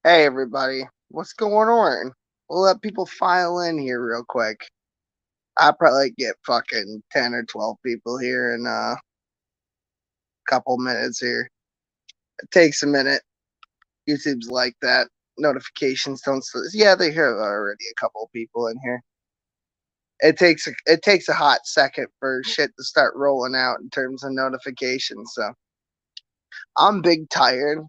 Hey everybody, what's going on? We'll let people file in here real quick. I'll probably get fucking 10 or 12 people here in a couple minutes here. It takes a minute. YouTube's like that. Notifications don't. Yeah, they have already a couple people in here. It takes a hot second for shit to start rolling out in terms of notifications. So I'm big tired,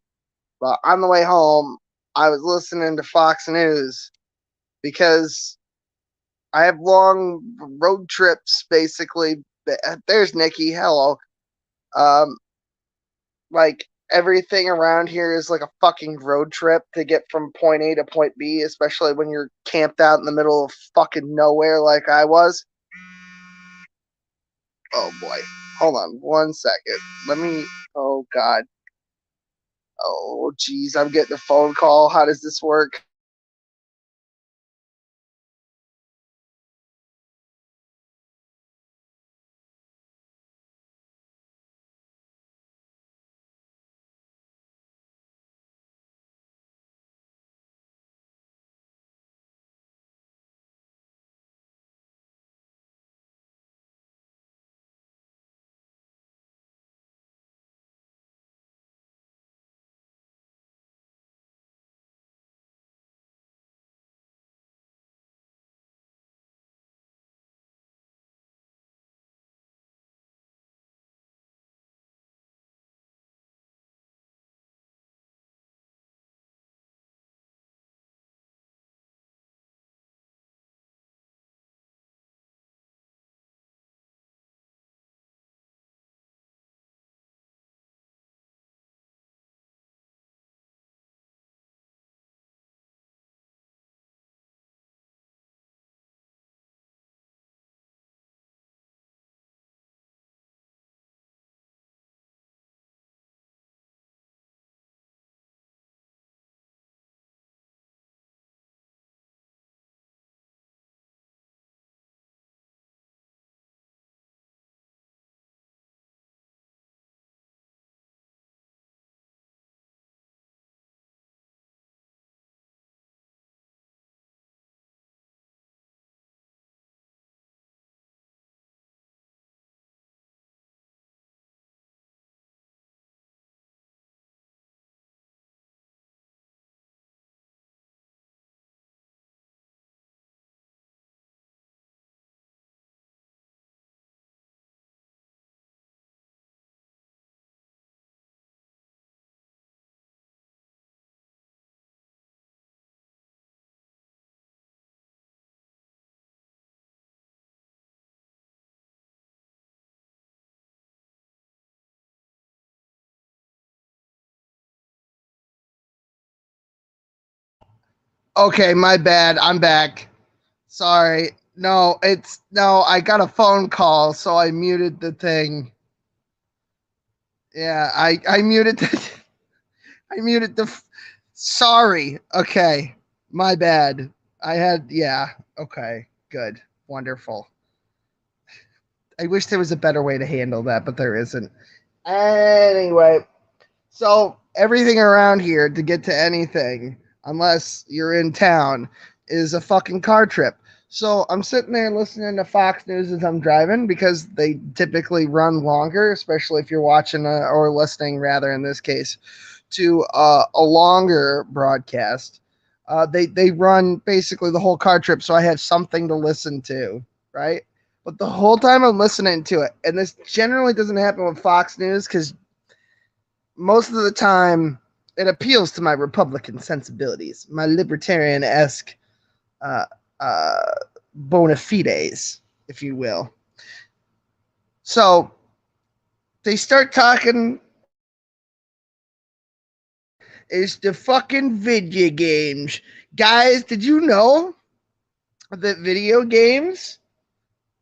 but on the way home, I was listening to Fox News because I have long road trips, basically. There's Nikki. Hello. Um, like everything around here is like a fucking road trip to get from point A to point B, especially when you're camped out in the middle of fucking nowhere like I was. Oh boy. Hold on 1 second. Let me. Oh god. Oh jeez. I'm getting a phone call. How does this work? Okay, my bad. I'm back. Sorry. No, I got a phone call, so I muted the thing. Yeah, I muted the I muted the. Sorry. Okay, my bad. I had yeah. Okay, good, wonderful. I wish there was a better way to handle that, but there isn't. Anyway, so everything around here to get to anything, unless you're in town, is a fucking car trip. So I'm sitting there listening to Fox News as I'm driving because they typically run longer, especially if you're watching or listening, rather in this case, to a longer broadcast. They run basically the whole car trip, so I have something to listen to, right? But the whole time I'm listening to it, and this generally doesn't happen with Fox News because most of the time it appeals to my Republican sensibilities, my libertarian esque uh, uh, bona fides, if you will. So they start talking is the fucking video games. Guys, did you know that video games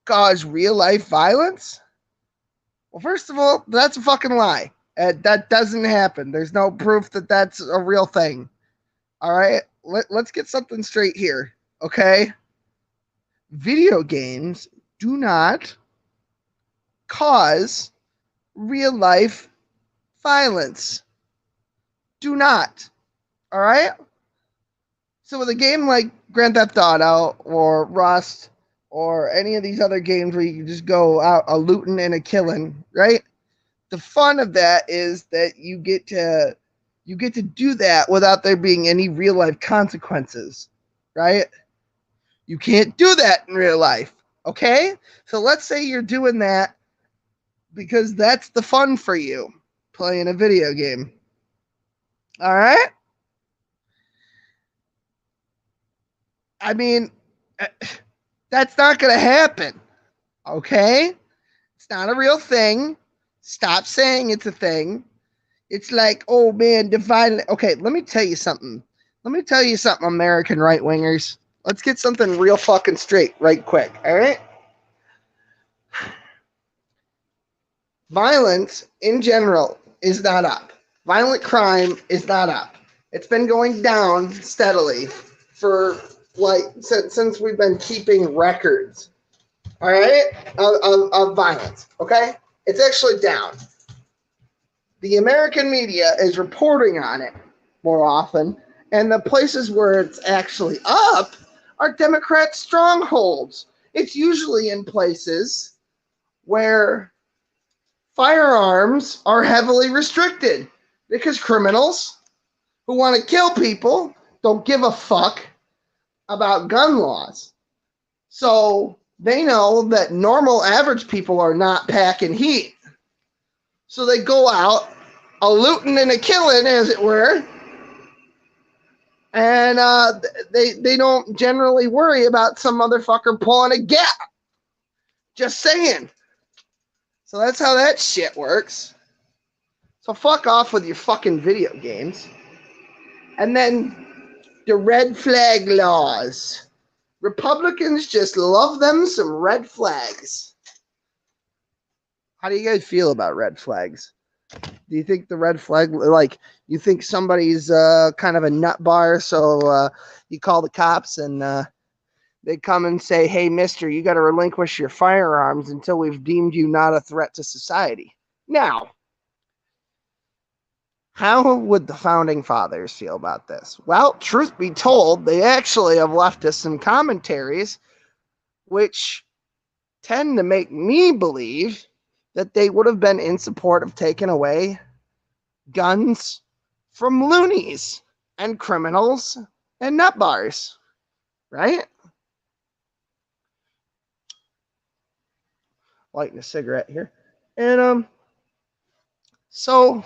cause real life violence? Well, first of all, that's a fucking lie. That doesn't happen. There's no proof that that's a real thing. All right, let's get something straight here. Okay, video games do not cause real life violence. Do not. All right. So with a game like Grand Theft Auto or Rust or any of these other games where you can just go out a looting and a killing, right? The fun of that is that you get to do that without there being any real life consequences, right? You can't do that in real life, okay? So let's say you're doing that because that's the fun for you, playing a video game. All right? I mean, that's not going to happen, okay? It's not a real thing. Stop saying it's a thing. It's like, oh man, divine. Okay, let me tell you something. Let me tell you something, American right wingers. Let's get something real fucking straight right quick, all right? Violence in general is not up. Violent crime is not up. It's been going down steadily for like since we've been keeping records, all right, of violence, okay? It's actually down. The American media is reporting on it more often, and the places where it's actually up are Democrat strongholds. It's usually in places where firearms are heavily restricted because criminals who want to kill people don't give a fuck about gun laws. So they know that normal average people are not packing heat. So they go out a looting and a killing, as it were, and they don't generally worry about some motherfucker pulling a gap. Just saying. So that's how that shit works. So fuck off with your fucking video games. And then the red flag laws. Republicans just love them some red flags. How do you guys feel about red flags? Do you think the red flag, like, you think somebody's kind of a nut bar, so you call the cops and they come and say, hey, mister, you got to relinquish your firearms until we've deemed you not a threat to society? Now, how would the founding fathers feel about this? Well, truth be told, they actually have left us some commentaries which tend to make me believe that they would have been in support of taking away guns from loonies and criminals and nut bars, right? Lighting a cigarette here. And so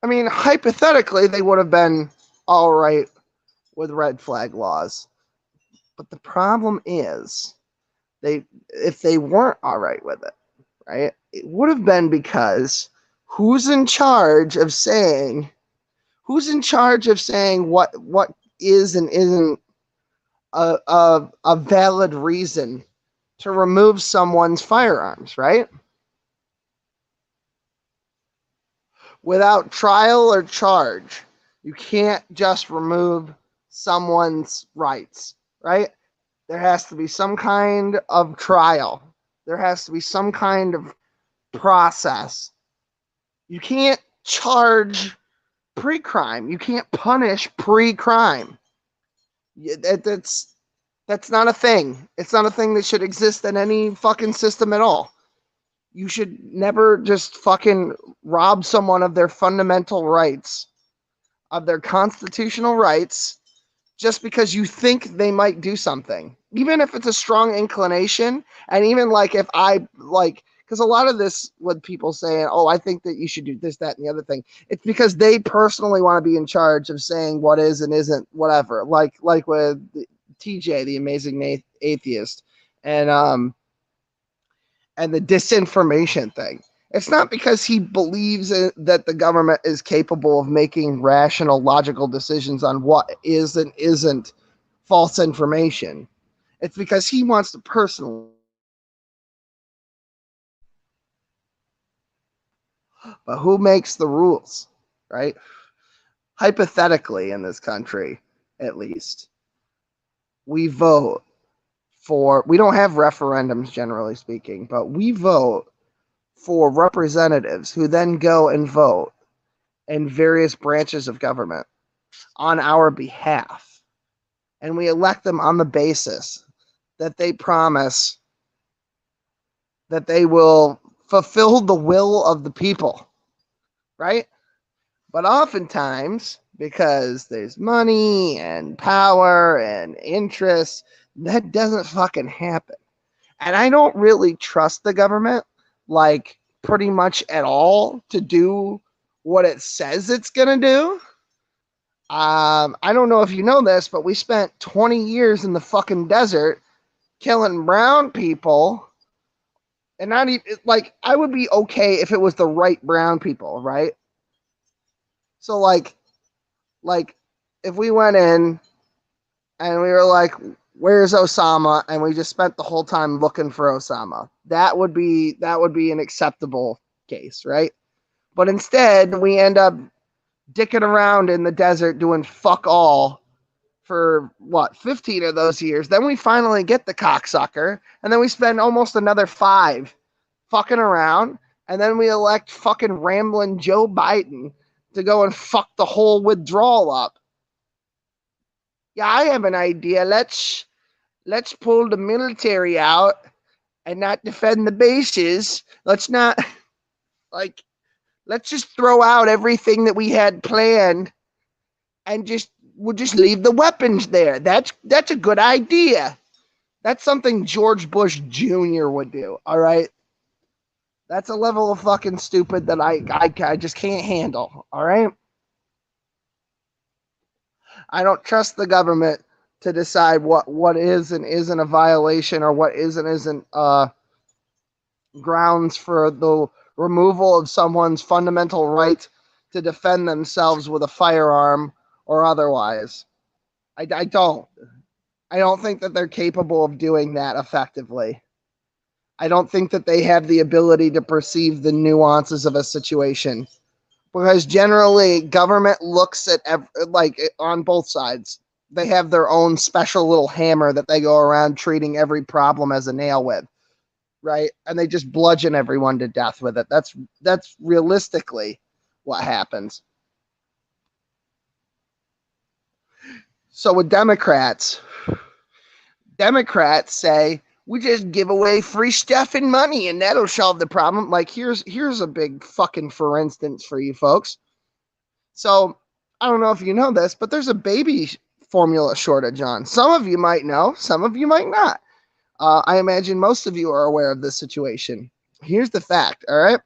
I mean, hypothetically, they would have been all right with red flag laws. But the problem is, if they weren't all right with it, right, it would have been because who's in charge of saying what is and isn't a valid reason to remove someone's firearms, right? Without trial or charge. You can't just remove someone's rights, right? There has to be some kind of trial. There has to be some kind of process. You can't charge pre-crime. You can't punish pre-crime. That's not a thing. It's not a thing that should exist in any fucking system at all. You should never just fucking rob someone of their fundamental rights, of their constitutional rights, just because you think they might do something. Even if it's a strong inclination, and even like if I like, because a lot of this with people saying, oh, I think that you should do this, that, and the other thing, it's because they personally want to be in charge of saying what is and isn't whatever. Like with TJ, the amazing atheist, and the disinformation thing. It's not because he believes that the government is capable of making rational, logical decisions on what is and isn't false information. It's because he wants to personally. But who makes the rules, right? Hypothetically, in this country, at least, we vote we don't have referendums, generally speaking, but we vote for representatives who then go and vote in various branches of government on our behalf. and we elect them on the basis that they promise that they will fulfill the will of the people, right? But oftentimes, because there's money and power and interest, that doesn't fucking happen. And I don't really trust the government, like, pretty much at all to do what it says it's going to do. I don't know if you know this, but we spent 20 years in the fucking desert killing brown people. And not even, like, I would be okay if it was the right brown people, right? So, like, if we went in and we were like, where's Osama? And we just spent the whole time looking for Osama. That would be an acceptable case, right? But instead, we end up dicking around in the desert doing fuck all for what, 15 of those years. Then we finally get the cocksucker, and then we spend almost another 5 fucking around, and then we elect fucking rambling Joe Biden to go and fuck the whole withdrawal up. Yeah, I have an idea. Let's pull the military out and not defend the bases. Let's not, like, let's just throw out everything that we had planned and we'll just leave the weapons there. That's a good idea. That's something George Bush Jr. would do, all right? That's a level of fucking stupid that I just can't handle, all right? I don't trust the government to decide what is and isn't a violation, or what is and isn't grounds for the removal of someone's fundamental right to defend themselves with a firearm or otherwise. I don't. I don't think that they're capable of doing that effectively. I don't think that they have the ability to perceive the nuances of a situation, because generally government looks at like, on both sides. They have their own special little hammer that they go around treating every problem as a nail with, right? And they just bludgeon everyone to death with it. That's realistically what happens. So with Democrats say, we just give away free stuff and money and that'll solve the problem. Like, here's a big fucking for instance for you folks. So I don't know if you know this, but there's a baby formula shortage on. Some of you might know, some of you might not. I imagine most of you are aware of this situation. Here's the fact, all right?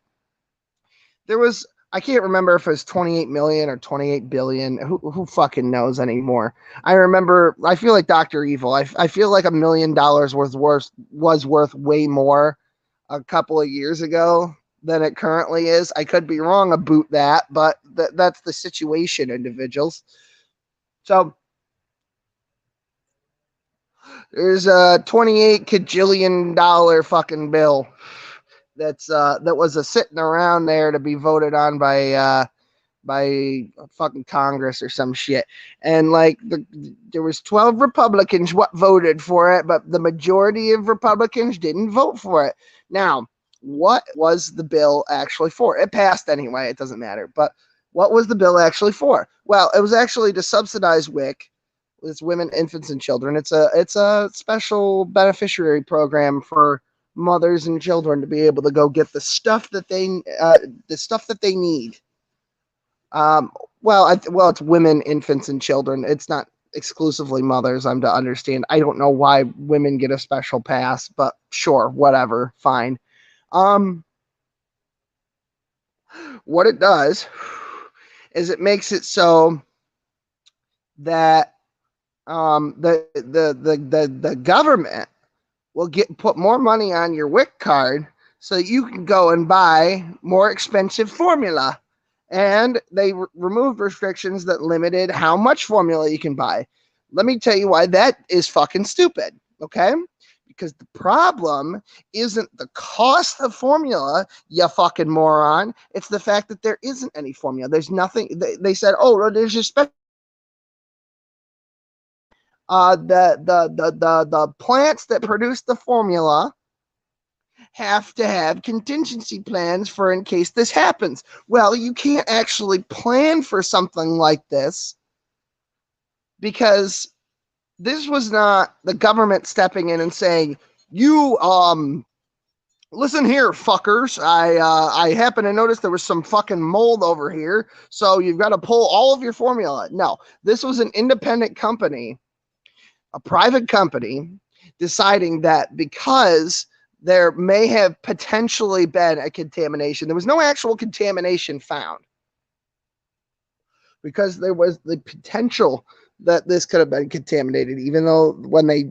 There was, I can't remember if it was 28 million or 28 billion. Who fucking knows anymore? I remember, I feel like Dr. Evil. I feel like $1 million was worth way more a couple of years ago than it currently is. I could be wrong about that, but that's the situation, individuals. So there's a 28 cajillion dollar fucking bill that was sitting around there to be voted on by fucking Congress or some shit. And like there was 12 Republicans what voted for it, but the majority of Republicans didn't vote for it. Now, what was the bill actually for? It passed anyway, it doesn't matter. But what was the bill actually for? Well, it was actually to subsidize WIC. It's women, infants, and children. It's a special beneficiary program for mothers and children to be able to go get the stuff that they need. Well, it's women, infants, and children. It's not exclusively mothers, I'm to understand. I don't know why women get a special pass, but sure, whatever, fine. What it does is it makes it so that the government will put more money on your WIC card so that you can go and buy more expensive formula. And they removed restrictions that limited how much formula you can buy. Let me tell you why that is fucking stupid, okay? Because the problem isn't the cost of formula, you fucking moron. It's the fact that there isn't any formula. There's nothing. They said, oh, there's a special. The plants that produce the formula have to have contingency plans for in case this happens. Well, you can't actually plan for something like this because this was not the government stepping in and saying, you listen here, fuckers. I happen to notice there was some fucking mold over here, so you've got to pull all of your formula. No, this was an independent company, a private company, deciding that because there may have potentially been a contamination, there was no actual contamination found, because there was the potential that this could have been contaminated, even though when they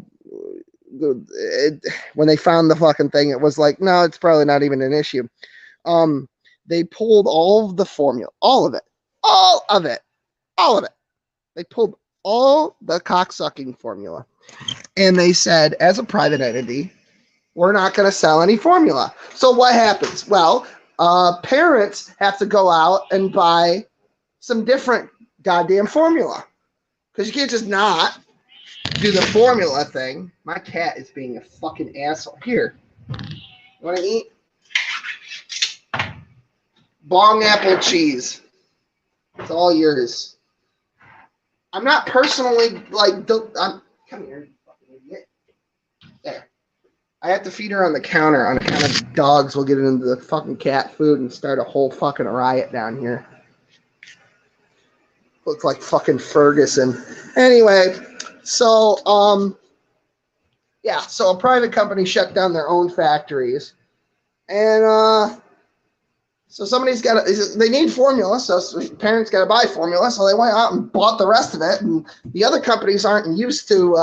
found the fucking thing, it was like, no, it's probably not even an issue. Um, they pulled all of the formula, all of it, all of it, all of it. They pulled all the cocksucking formula, and they said, as a private entity, we're not going to sell any formula. So what happens? Well, parents have to go out and buy some different goddamn formula, because you can't just not do the formula thing. My cat is being a fucking asshole. Here, you want to eat? Bong apple cheese. It's all yours. I'm not personally like. Come here, you fucking idiot. There. I have to feed her on the counter on account of dogs will get into the fucking cat food and start a whole fucking riot down here. Looks like fucking Ferguson. Anyway, so yeah, so a private company shut down their own factories, and so somebody's got to, they need formula, so parents got to buy formula, so they went out and bought the rest of it, and the other companies aren't used to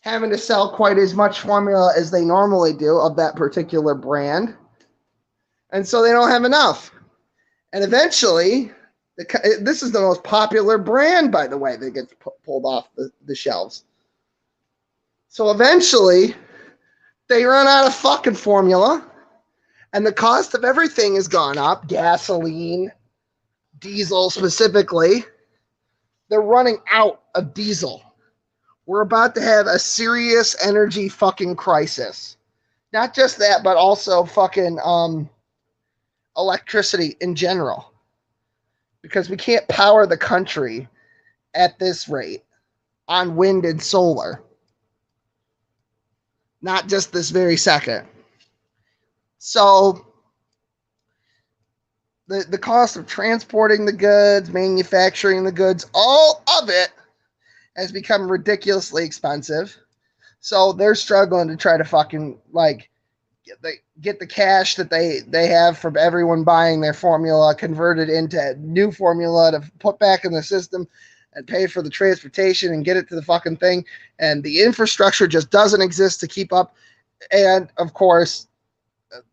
having to sell quite as much formula as they normally do of that particular brand, and so they don't have enough. And eventually, this is the most popular brand, by the way, that gets pulled off the shelves. So eventually, they run out of fucking formula, and the cost of everything has gone up. Gasoline, diesel specifically. They're running out of diesel. We're about to have a serious energy fucking crisis. Not just that, but also fucking electricity in general. Because we can't power the country at this rate on wind and solar. Not just this very second. So the cost of transporting the goods, manufacturing the goods, all of it has become ridiculously expensive. So they're struggling to try to fucking like get the cash that they have from everyone buying their formula converted into new formula to put back in the system and pay for the transportation and get it to the fucking thing. And the infrastructure just doesn't exist to keep up. And of course,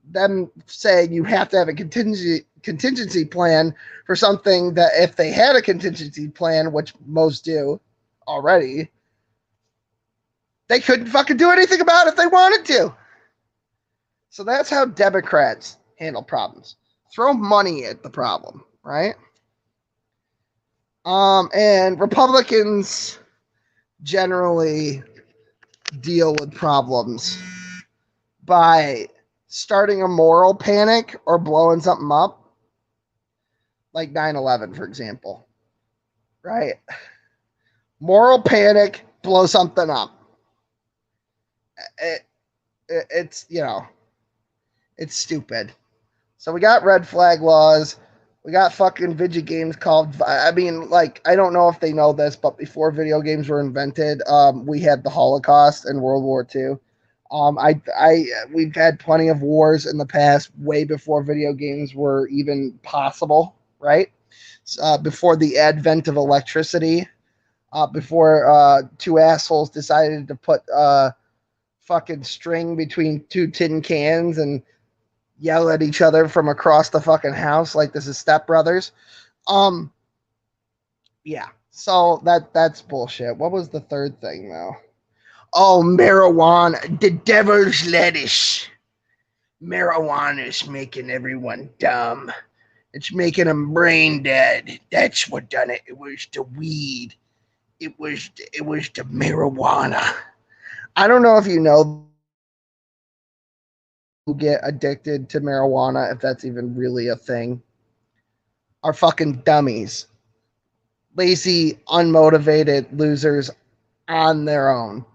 them saying you have to have a contingency plan for something that if they had a contingency plan, which most do already, they couldn't fucking do anything about it if they wanted to. So that's how Democrats handle problems. Throw money at the problem, right? And Republicans generally deal with problems by starting a moral panic or blowing something up, like 9/11, for example, right? Moral panic, blow something up. It's, you know, it's stupid. So we got red flag laws. We got fucking video games called. I mean, like, I don't know if they know this, but before video games were invented, we had the Holocaust and World War II. We've had plenty of wars in the past, way before video games were even possible, right? Before the advent of electricity, before two assholes decided to put fucking string between two tin cans and yell at each other from across the fucking house like this is Step Brothers. Yeah. So that's bullshit. What was the third thing though? Oh, marijuana, the devil's lettuce. Marijuana is making everyone dumb. It's making them brain dead. That's what done it. It was the weed. It was the marijuana. I don't know if you know who get addicted to marijuana, if that's even really a thing, are fucking dummies. lazy, unmotivated losers on their own.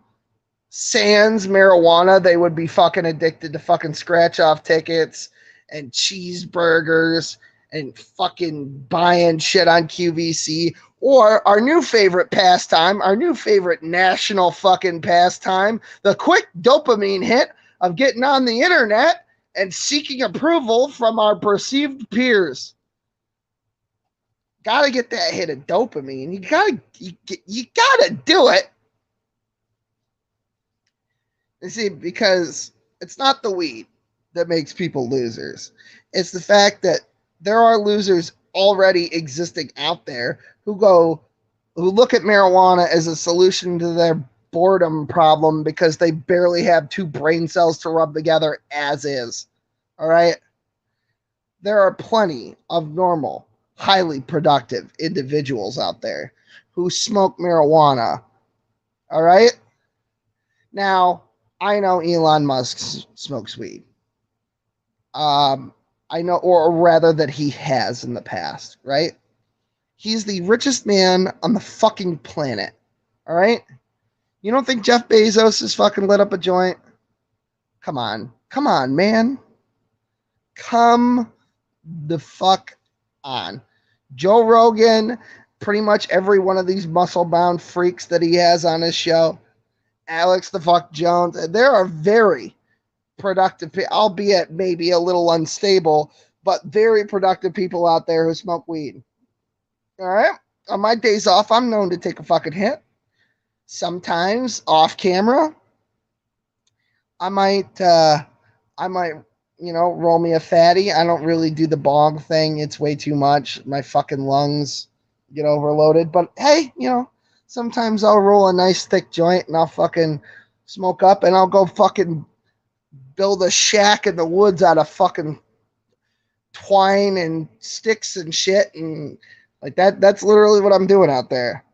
Sans marijuana, they would be fucking addicted to fucking scratch off tickets and cheeseburgers and fucking buying shit on QVC. Or our new favorite pastime, our new favorite national fucking pastime, the quick dopamine hit of getting on the internet and seeking approval from our perceived peers. Gotta get that hit of dopamine. You gotta do it. You see, because it's not the weed that makes people losers. It's the fact that there are losers already existing out there who look at marijuana as a solution to their boredom problem because they barely have two brain cells to rub together as is. All right? There are plenty of normal, highly productive individuals out there who smoke marijuana. All right? Now, I know Elon Musk smokes weed. I know, or rather, that he has in the past, right? He's the richest man on the fucking planet. All right? You don't think Jeff Bezos has fucking lit up a joint? Come on. Come on, man. Come the fuck on. Joe Rogan, pretty much every one of these muscle bound freaks that he has on his show, Alex the fuck Jones, there are very productive, albeit maybe a little unstable, but very productive people out there who smoke weed. All right? On my days off, I'm known to take a fucking hit. Sometimes off camera, I might, roll me a fatty. I don't really do the bong thing. It's way too much. My fucking lungs get overloaded. But hey, sometimes I'll roll a nice thick joint and I'll fucking smoke up and I'll go fucking build a shack in the woods out of fucking twine and sticks and shit and like that. That's literally what I'm doing out there.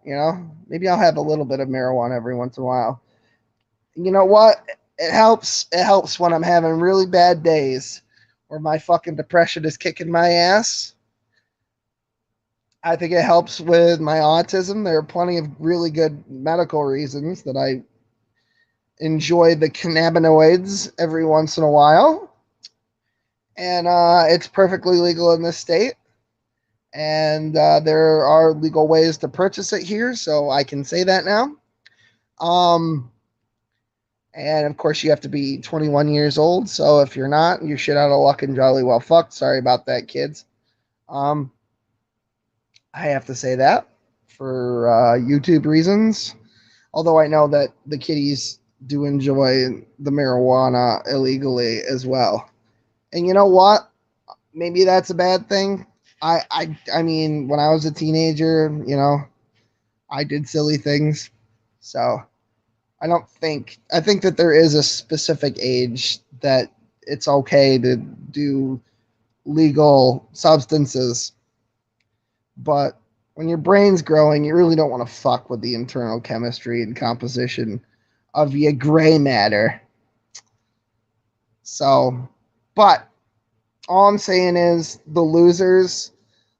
Maybe I'll have a little bit of marijuana every once in a while. You know what? It helps. It helps when I'm having really bad days where my fucking depression is kicking my ass. I think it helps with my autism. There are plenty of really good medical reasons that I enjoy the cannabinoids every once in a while. And it's perfectly legal in this state. And there are legal ways to purchase it here, so I can say that now. And of course, you have to be 21 years old. So if you're not, you're shit out of luck and jolly well fucked. Sorry about that, kids. I have to say that for YouTube reasons. Although I know that the kiddies do enjoy the marijuana illegally as well. And you know what? Maybe that's a bad thing. I mean, when I was a teenager, I did silly things. So I think that there is a specific age that it's okay to do legal substances. But when your brain's growing, you really don't want to fuck with the internal chemistry and composition of your gray matter. So, but all I'm saying is the losers,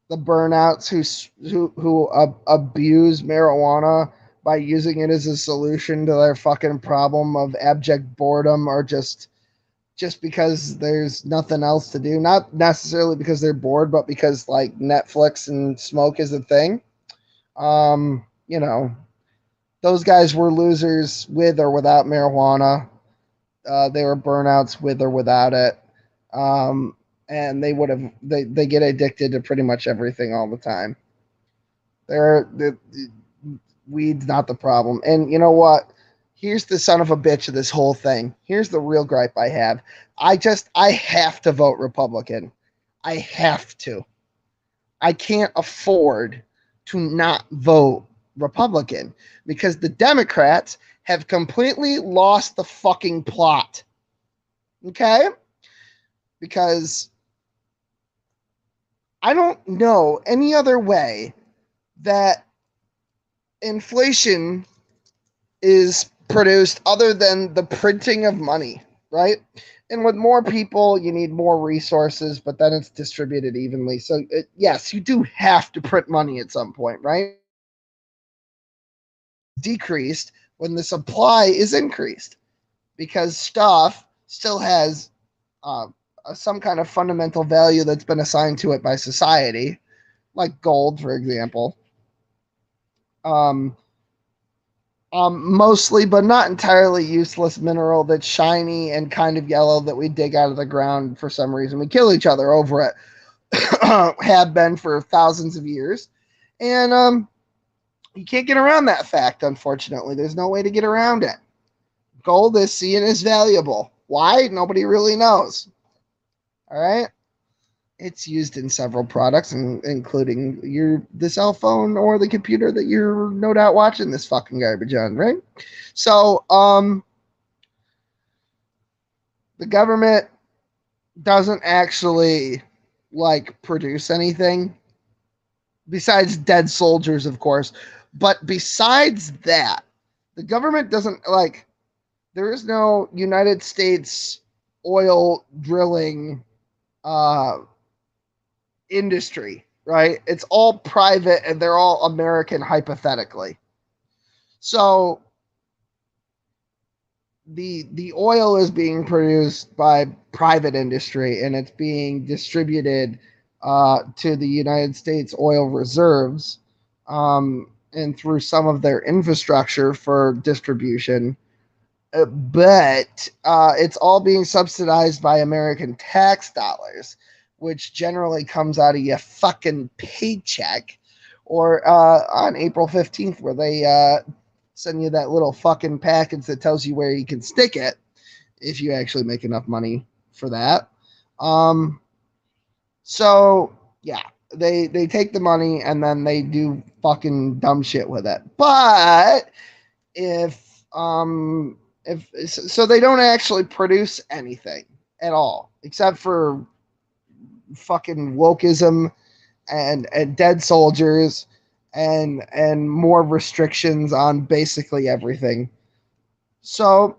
the burnouts who abuse marijuana by using it as a solution to their fucking problem of abject boredom or just because there's nothing else to do, not necessarily because they're bored, but because like Netflix and smoke is a thing. Those guys were losers with or without marijuana. They were burnouts with or without it. And they get addicted to pretty much everything all the time. Weed's not the problem. And you know what? Here's the son of a bitch of this whole thing. Here's the real gripe I have. I have to vote Republican. I have to. I can't afford to not vote Republican because the Democrats have completely lost the fucking plot. Okay? Because I don't know any other way that inflation is produced other than the printing of money, right? And with more people, you need more resources, but then it's distributed evenly. So, yes, you do have to print money at some point, right? decreased when the supply is increased, because stuff still has uh, some kind of fundamental value that's been assigned to it by society, like gold, for example. Um, Mostly, but not entirely useless mineral that's shiny and kind of yellow that we dig out of the ground for some reason. We kill each other over it, have been for thousands of years. And you can't get around that fact, unfortunately. There's no way to get around it. Gold is seen as valuable. Why? Nobody really knows. All right? It's used in several products, including the cell phone or the computer that you're no doubt watching this fucking garbage on, right? So, the government doesn't actually like produce anything besides dead soldiers, of course. But besides that, the government doesn't like. There is no United States oil drilling uh, industry, right? It's all private and they're all American hypothetically. So the oil is being produced by private industry and it's being distributed to the United States oil reserves and through some of their infrastructure for distribution. But it's all being subsidized by American tax dollars, which generally comes out of your fucking paycheck, or on April 15th, where they send you that little fucking package that tells you where you can stick it if you actually make enough money for that. Um, so yeah, they take the money and then they do fucking dumb shit with it. But if so, they don't actually produce anything at all except for fucking wokeism and dead soldiers and more restrictions on basically everything. So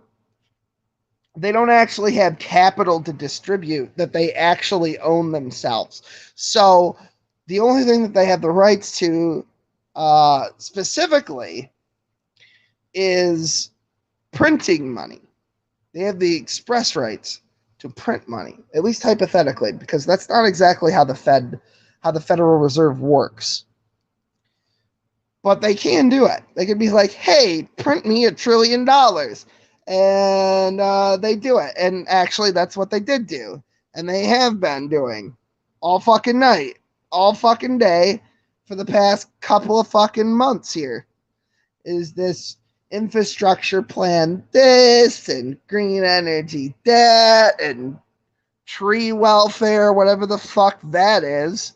they don't actually have capital to distribute that they actually own themselves. So the only thing that they have the rights to specifically is printing money. They have the express rights to print money, at least hypothetically, because that's not exactly how the Federal Reserve works. But they can do it. They can be like, "Hey, print me $1 trillion," and they do it. And actually, that's what they did do, and they have been doing all fucking night, all fucking day, for the past couple of fucking months. Here is this infrastructure plan, this and green energy that and tree welfare, whatever the fuck that is,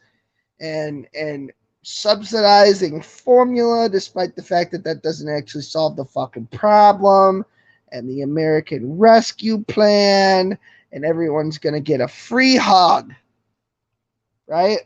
and subsidizing formula, despite the fact that that doesn't actually solve the fucking problem, and the American Rescue Plan, and everyone's gonna get a free hug, right?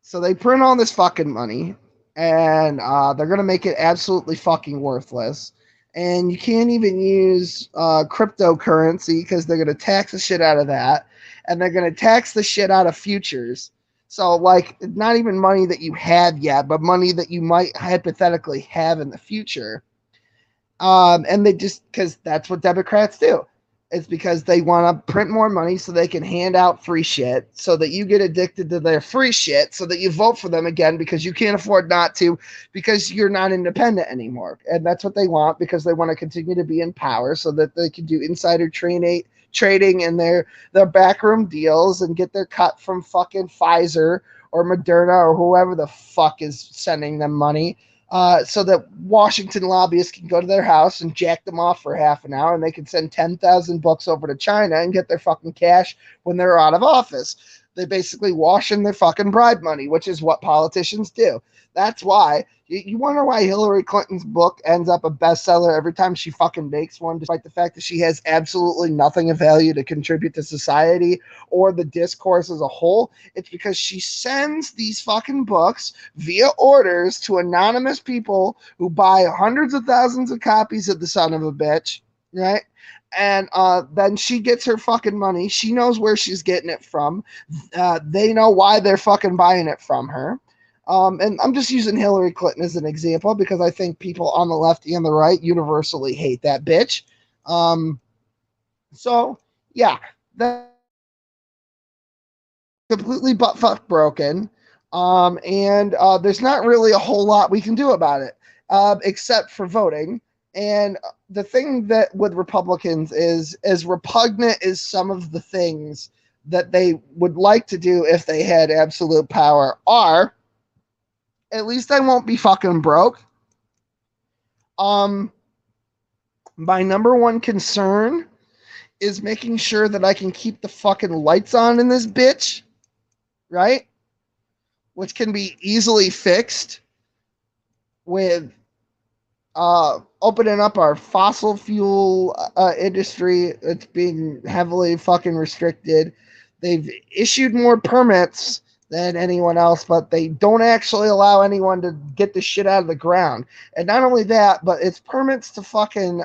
So they print all this fucking money, and they're gonna make it absolutely fucking worthless. And you can't even use cryptocurrency because they're gonna tax the shit out of that, and they're gonna tax the shit out of futures. So like, not even money that you have yet, but money that you might hypothetically have in the future. And they just, because that's what Democrats do. It's because they want to print more money so they can hand out free shit so that you get addicted to their free shit so that you vote for them again because you can't afford not to because you're not independent anymore. And that's what they want because they want to continue to be in power so that they can do insider trading in their backroom deals and get their cut from fucking Pfizer or Moderna or whoever the fuck is sending them money. So that Washington lobbyists can go to their house and jack them off for half an hour, and they can send 10,000 bucks over to China and get their fucking cash when they're out of office. They basically wash in their fucking bribe money, which is what politicians do. That's why you wonder why Hillary Clinton's book ends up a bestseller every time she fucking makes one, despite the fact that she has absolutely nothing of value to contribute to society or the discourse as a whole. It's because she sends these fucking books via orders to anonymous people who buy hundreds of thousands of copies of the son of a bitch, right? And then she gets her fucking money. She knows where she's getting it from. They know why they're fucking buying it from her. And I'm just using Hillary Clinton as an example because I think people on the left and the right universally hate that bitch. Um, so yeah, that completely butt fuck broken. And there's not really a whole lot we can do about it, except for voting. And the thing that with Republicans is, as repugnant as some of the things that they would like to do if they had absolute power are, at least I won't be fucking broke. Um, my number one concern is making sure that I can keep the fucking lights on in this bitch, right? Which can be easily fixed with opening up our fossil fuel industry. It's being heavily fucking restricted. They've issued more permits than anyone else, but they don't actually allow anyone to get the shit out of the ground. And not only that, but it's permits to fucking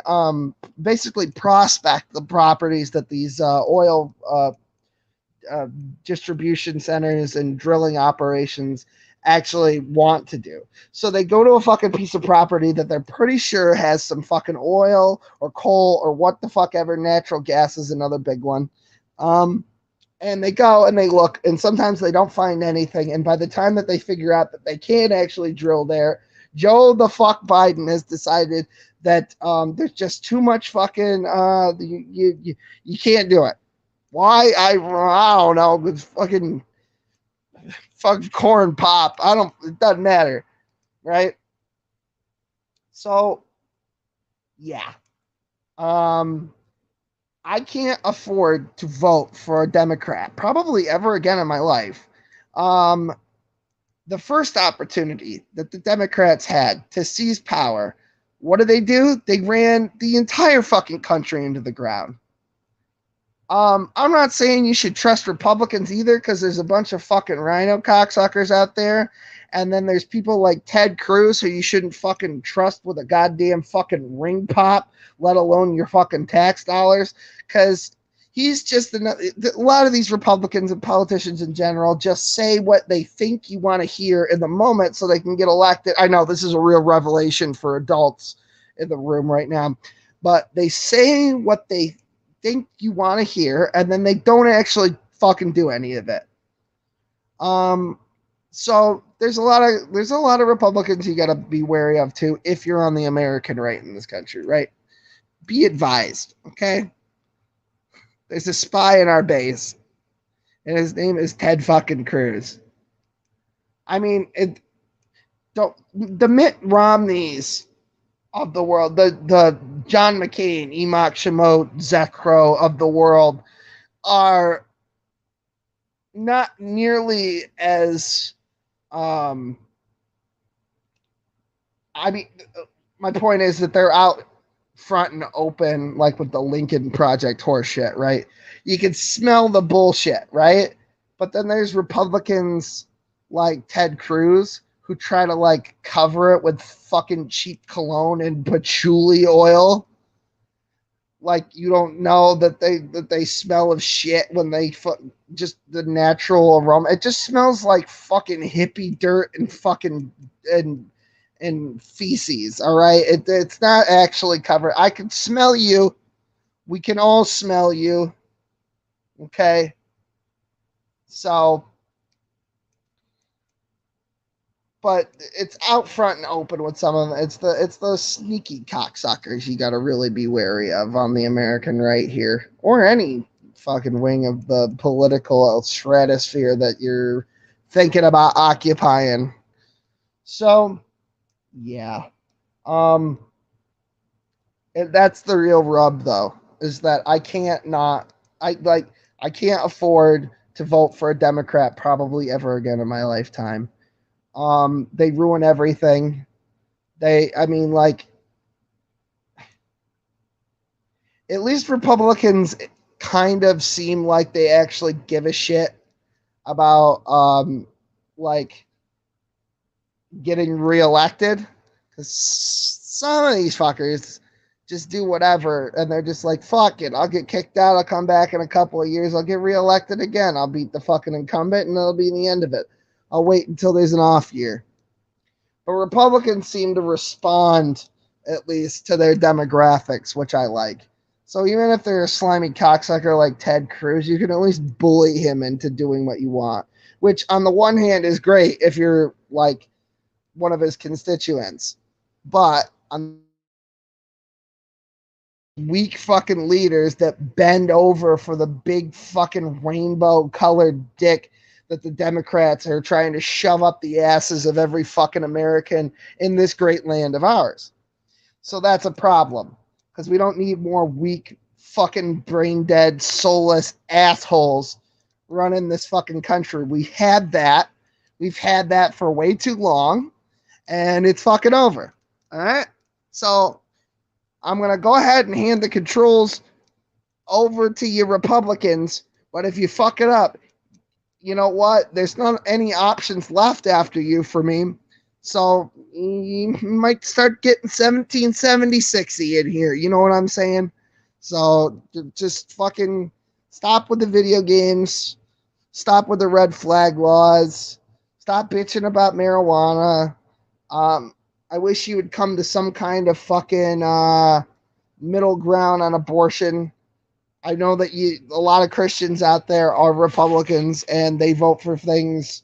basically prospect the properties that these oil uh, distribution centers and drilling operations actually want to do. So they go to a fucking piece of property that they're pretty sure has some fucking oil or coal or what the fuck ever. Natural gas is another big one. And they go and they look, and sometimes they don't find anything. And by the time that they figure out that they can't actually drill there, Joe the fuck Biden has decided that there's just too much fucking you can't do it. Why? I don't know. It's fucking corn pop. I don't. It doesn't matter, right? So yeah. Um, I can't afford to vote for a Democrat probably ever again in my life. Um, the first opportunity that the Democrats had to seize power, what did they do? They ran the entire fucking country into the ground. I'm not saying you should trust Republicans either, because there's a bunch of fucking rhino cocksuckers out there. And then there's people like Ted Cruz who you shouldn't fucking trust with a goddamn fucking ring pop, let alone your fucking tax dollars. Because he's just another. A lot of these Republicans and politicians in general just say what they think you want to hear in the moment so they can get elected. I know this is a real revelation for adults in the room right now, but they say what they think you want to hear, and then they don't actually fucking do any of it. So there's a lot of Republicans you got to be wary of too if you're on the American right in this country, right? Be advised, okay? There's a spy in our base, and his name is Ted fucking Cruz. I mean, the Mitt Romneys of the world, the John McCain, Enoch Shimot, Zach Crow of the world are not nearly as I mean, my point is that they're out front and open, like with the Lincoln Project horseshit, right? You can smell the bullshit, right? But then there's Republicans like Ted Cruz who try to like cover it with fucking cheap cologne and patchouli oil. Like you don't know that they smell of shit when they just the natural aroma. It just smells like fucking hippie dirt and fucking and feces. All right, it's not actually covered. I can smell you. We can all smell you. Okay, so but it's out front and open with some of them. It's those sneaky cocksuckers you got to really be wary of on the American right here, or any fucking wing of the political stratosphere that you're thinking about occupying. So, yeah, um, that's the real rub, though, is that I can't afford to vote for a Democrat probably ever again in my lifetime. They ruin everything. I mean, like, at least Republicans kind of seem like they actually give a shit about, like, getting reelected. Because some of these fuckers just do whatever, and they're just like, fuck it, I'll get kicked out, I'll come back in a couple of years, I'll get reelected again, I'll beat the fucking incumbent, and that'll be the end of it. I'll wait until there's an off year. But Republicans seem to respond at least to their demographics, which I like. So even if they're a slimy cocksucker like Ted Cruz, you can at least bully him into doing what you want, which on the one hand is great if you're like one of his constituents. But on weak fucking leaders that bend over for the big fucking rainbow colored dick that the Democrats are trying to shove up the asses of every fucking American in this great land of ours. So that's a problem because we don't need more weak, fucking brain dead, soulless assholes running this fucking country. We had that. We've had that for way too long, and it's fucking over. All right. So I'm going to go ahead and hand the controls over to you Republicans. But if you fuck it up, you know what? There's not any options left after you for me. So you might start getting 1776 in here. You know what I'm saying? So just fucking stop with the video games. Stop with the red flag laws. Stop bitching about marijuana. Um, I wish you would come to some kind of fucking middle ground on abortion. I know that a lot of Christians out there are Republicans and they vote for things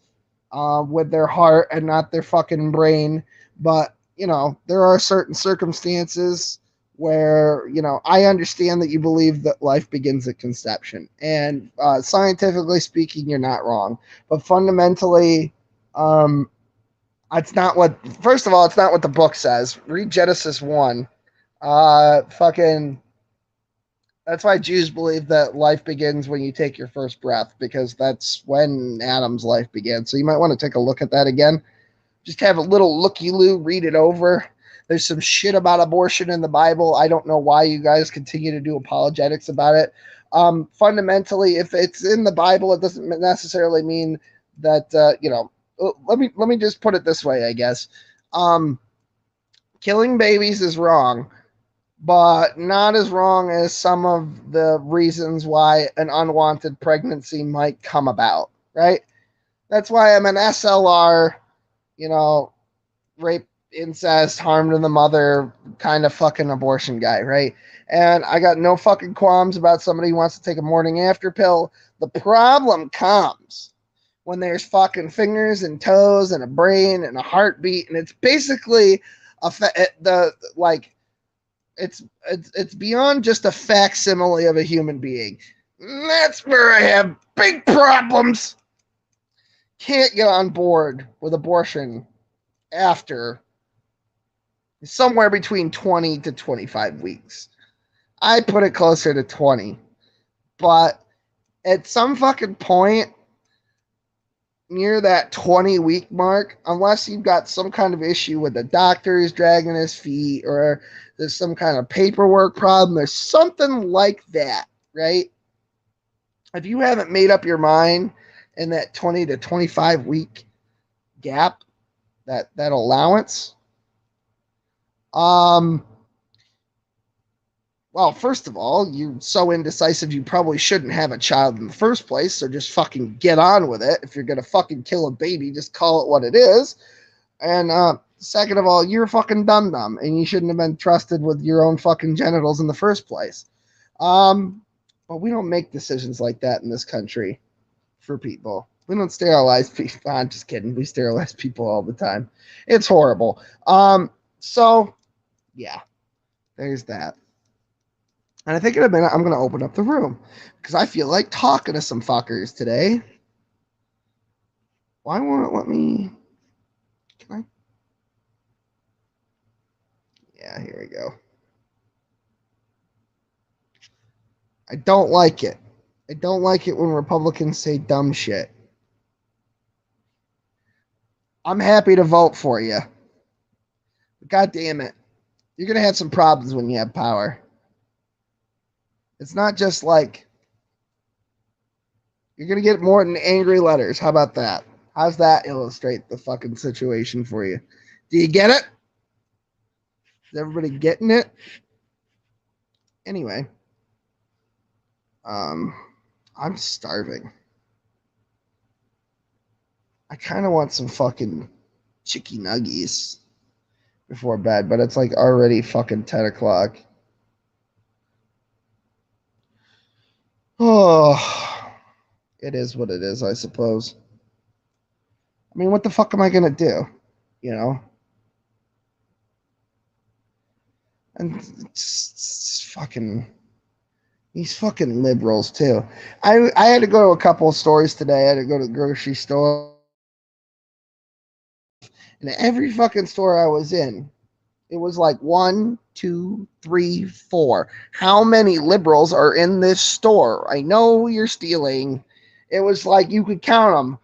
with their heart and not their fucking brain. But, there are certain circumstances where, I understand that you believe that life begins at conception. And scientifically speaking, you're not wrong. But fundamentally, it's not what, first of all, it's not what the book says. Read Genesis 1. Fucking That's why Jews believe that life begins when you take your first breath, because that's when Adam's life began. So you might want to take a look at that again. Just have a little looky-loo, read it over. There's some shit about abortion in the Bible. I don't know why you guys continue to do apologetics about it. Fundamentally, if it's in the Bible, it doesn't necessarily mean that Let me just put it this way, I guess. Killing babies is wrong, but not as wrong as some of the reasons why an unwanted pregnancy might come about, right? That's why I'm an SLR, rape, incest, harm to the mother kind of fucking abortion guy, right? And I got no fucking qualms about somebody who wants to take a morning after pill. The problem comes when there's fucking fingers and toes and a brain and a heartbeat, and it's basically it's beyond just a facsimile of a human being. That's where I have big problems. Can't get on board with abortion after somewhere between 20 to 25 weeks. I put it closer to 20. But at some fucking point near that 20-week mark, unless you've got some kind of issue with the doctor who's dragging his feet, or there's some kind of paperwork problem, there's something like that, right? If you haven't made up your mind in that 20 to 25 week gap, that allowance, well, first of all, you're so indecisive you probably shouldn't have a child in the first place, so just fucking get on with it. If you're gonna fucking kill a baby, just call it what it is. And second of all, you're a fucking dum-dum, and you shouldn't have been trusted with your own fucking genitals in the first place. But we don't make decisions like that in this country for people. We don't sterilize people. I'm just kidding. We sterilize people all the time. It's horrible. So, yeah, there's that. And I think in a minute I'm going to open up the room because I feel like talking to some fuckers today. Why won't it let me? Can I? Yeah, here we go. I don't like it. I don't like it when Republicans say dumb shit. I'm happy to vote for you. But God damn it. You're going to have some problems when you have power. It's not just like you're going to get more than angry letters. How about that? How's that illustrate the fucking situation for you? Do you get it? Is everybody getting it? Anyway, I'm starving. I kind of want some fucking chicky nuggies before bed, but it's like already fucking 10 o'clock. Oh, it is what it is, I suppose. I mean, what the fuck am I gonna do? You know? And it's fucking these fucking liberals too. I had to go to a couple of stores today. I had to go to the grocery store, and every fucking store I was in, it was like one, two, three, four. How many liberals are in this store? I know you're stealing. It was like you could count them.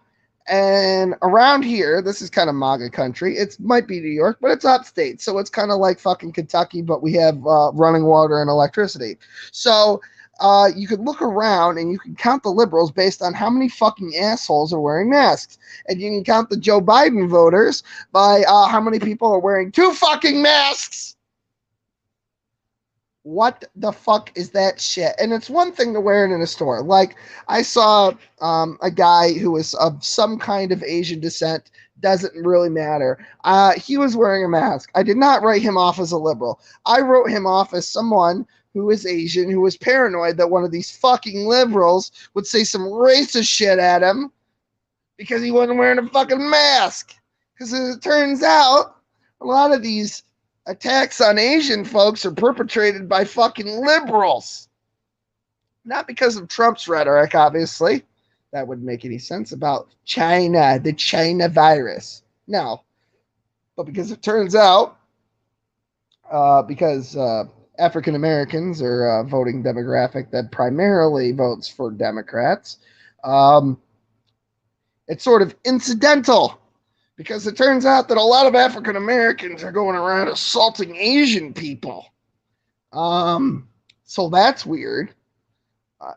And around here, this is kind of MAGA country. It might be New York, but it's upstate. So it's kind of like fucking Kentucky, but we have running water and electricity. So you could look around and you can count the liberals based on how many fucking assholes are wearing masks. And you can count the Joe Biden voters by how many people are wearing two fucking masks. What the fuck is that shit? And it's one thing to wear it in a store. Like I saw a guy who was of some kind of Asian descent. Doesn't really matter. He was wearing a mask. I did not write him off as a liberal. I wrote him off as someone who is Asian, who was paranoid that one of these fucking liberals would say some racist shit at him because he wasn't wearing a fucking mask. Because as it turns out, a lot of these attacks on Asian folks are perpetrated by fucking liberals. Not because of Trump's rhetoric, obviously. That wouldn't make any sense about China, the China virus. No. But because it turns out, because African Americans are a voting demographic that primarily votes for Democrats, um, it's sort of incidental because it turns out that a lot of African Americans are going around assaulting Asian people. So that's weird.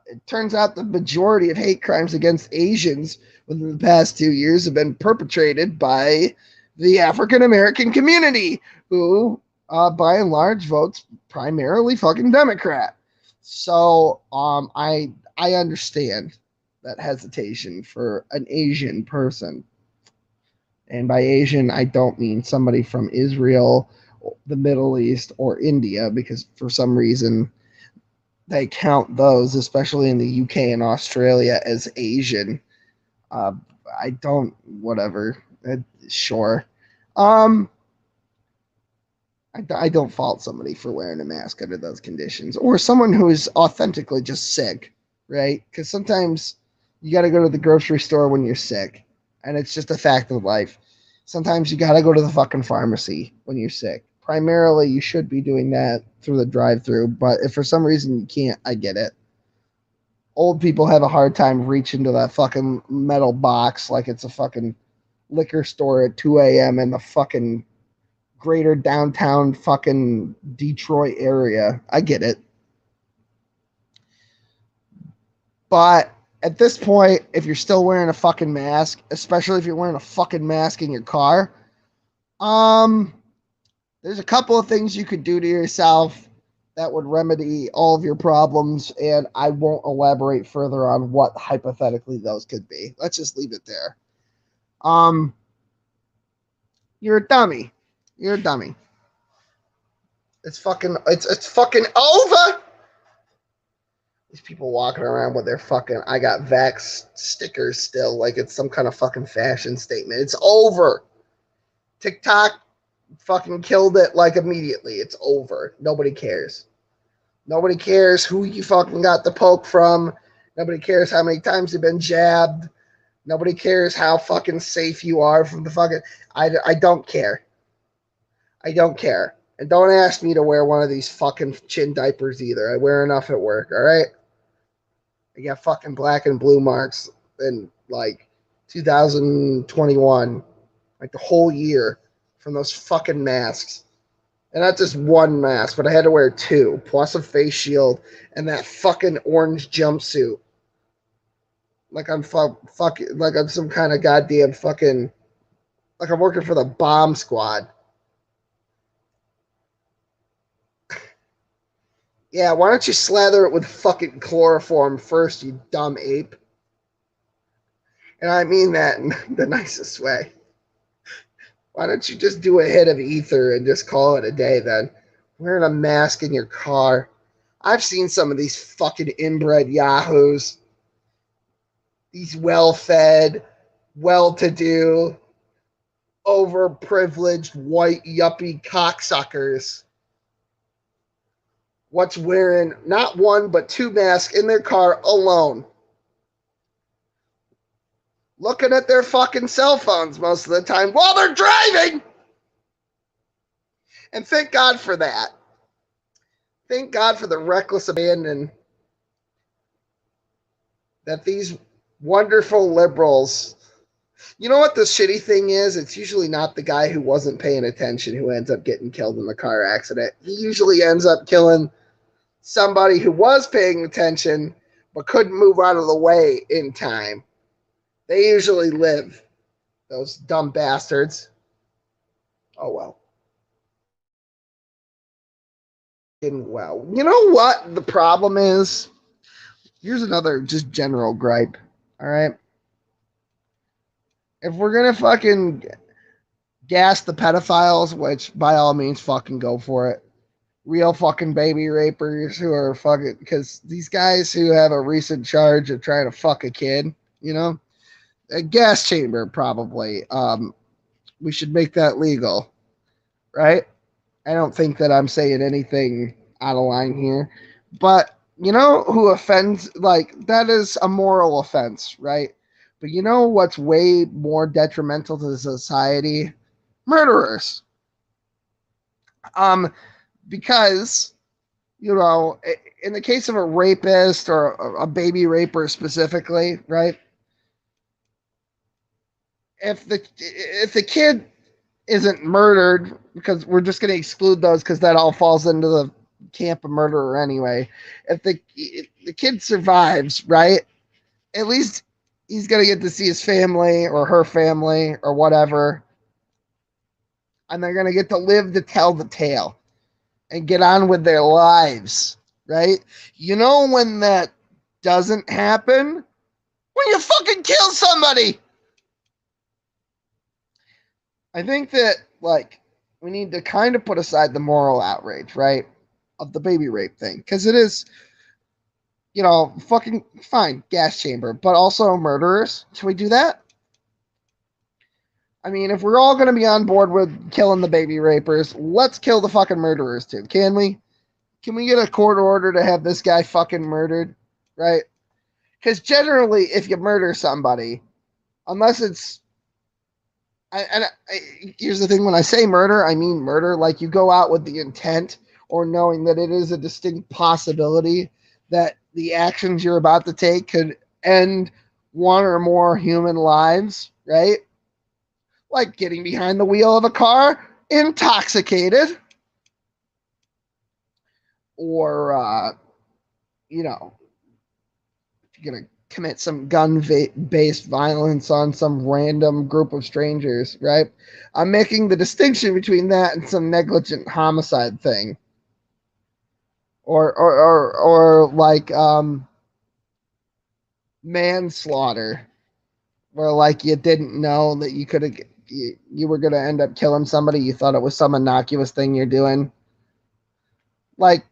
It turns out the majority of hate crimes against Asians within the past 2 years have been perpetrated by the African American community, who, by and large, votes primarily fucking Democrat. So I understand that hesitation for an Asian person. And by Asian, I don't mean somebody from Israel, the Middle East, or India, because for some reason they count those, especially in the UK and Australia, as Asian. Uh, I don't, whatever. Sure. Um, I don't fault somebody for wearing a mask under those conditions, or someone who is authentically just sick, right? Because sometimes you got to go to the grocery store when you're sick, and it's just a fact of life. Sometimes you got to go to the fucking pharmacy when you're sick. Primarily, you should be doing that through the drive-through, but if for some reason you can't, I get it. Old people have a hard time reaching to that fucking metal box like it's a fucking liquor store at 2 a.m. in the fucking greater downtown fucking Detroit area. I get it. But at this point, if you're still wearing a fucking mask, especially if you're wearing a fucking mask in your car, there's a couple of things you could do to yourself that would remedy all of your problems, and I won't elaborate further on what hypothetically those could be. Let's just leave it there. Um, you're a dummy. You're a dummy. It's fucking over. These people walking around with their fucking I got vax stickers still, like it's some kind of fucking fashion statement. It's over. TikTok fucking killed it like immediately. It's over. Nobody cares. Nobody cares who you fucking got the poke from. Nobody cares how many times you've been jabbed. Nobody cares how fucking safe you are from the fucking. I don't care. I don't care. And don't ask me to wear one of these fucking chin diapers either. I wear enough at work, all right? I got fucking black and blue marks in like 2021, like the whole year from those fucking masks. And not just one mask, but I had to wear two, plus a face shield and that fucking orange jumpsuit. Like I'm like I'm some kind of goddamn fucking, like I'm working for the bomb squad. Yeah, why don't you slather it with fucking chloroform first, you dumb ape? And I mean that in the nicest way. Why don't you just do a hit of ether and just call it a day then? Wearing a mask in your car. I've seen some of these fucking inbred yahoos, these well fed, well to do, overprivileged white yuppie cocksuckers. What's wearing not one but two masks in their car alone? Looking at their fucking cell phones most of the time while they're driving. And thank God for that. Thank God for the reckless abandon that these wonderful liberals. You know what the shitty thing is? It's usually not the guy who wasn't paying attention who ends up getting killed in the car accident. He usually ends up killing somebody who was paying attention but couldn't move out of the way in time. They usually live, those dumb bastards. Oh well. Well, you know what the problem is? Here's another just general gripe. All right. If we're going to fucking gas the pedophiles, which by all means fucking go for it. Real fucking baby rapers who are fucking, because these guys who have a recent charge of trying to fuck a kid, you know, a gas chamber probably. We should make that legal, right? I don't think that I'm saying anything out of line here, but you know who offends, like that is a moral offense, right? But you know what's way more detrimental to society? Murderers. Um, because you know, in the case of a rapist or a baby raper specifically, right? If the kid isn't murdered, because we're just going to exclude those because that all falls into the camp of murderer anyway. If the kid survives, right? At least he's going to get to see his family or her family or whatever, and they're going to get to live to tell the tale and get on with their lives, right? You know when that doesn't happen? When you fucking kill somebody. I think that like we need to kind of put aside the moral outrage, right? Of the baby rape thing. Because it is, you know, fucking fine, gas chamber, but also murderers. Can we do that? I mean, if we're all going to be on board with killing the baby rapers, let's kill the fucking murderers too. Can we? Can we get a court order to have this guy fucking murdered? Right? Because generally, if you murder somebody, unless it's here's the thing: when I say murder, I mean murder. Like you go out with the intent or knowing that it is a distinct possibility that the actions you're about to take could end one or more human lives, right? Like getting behind the wheel of a car intoxicated, or you know, you're gonna commit some gun-based violence on some random group of strangers, right? I'm making the distinction between that and some negligent homicide thing, or like manslaughter, where like you didn't know that you were gonna end up killing somebody. You thought it was some innocuous thing you're doing, like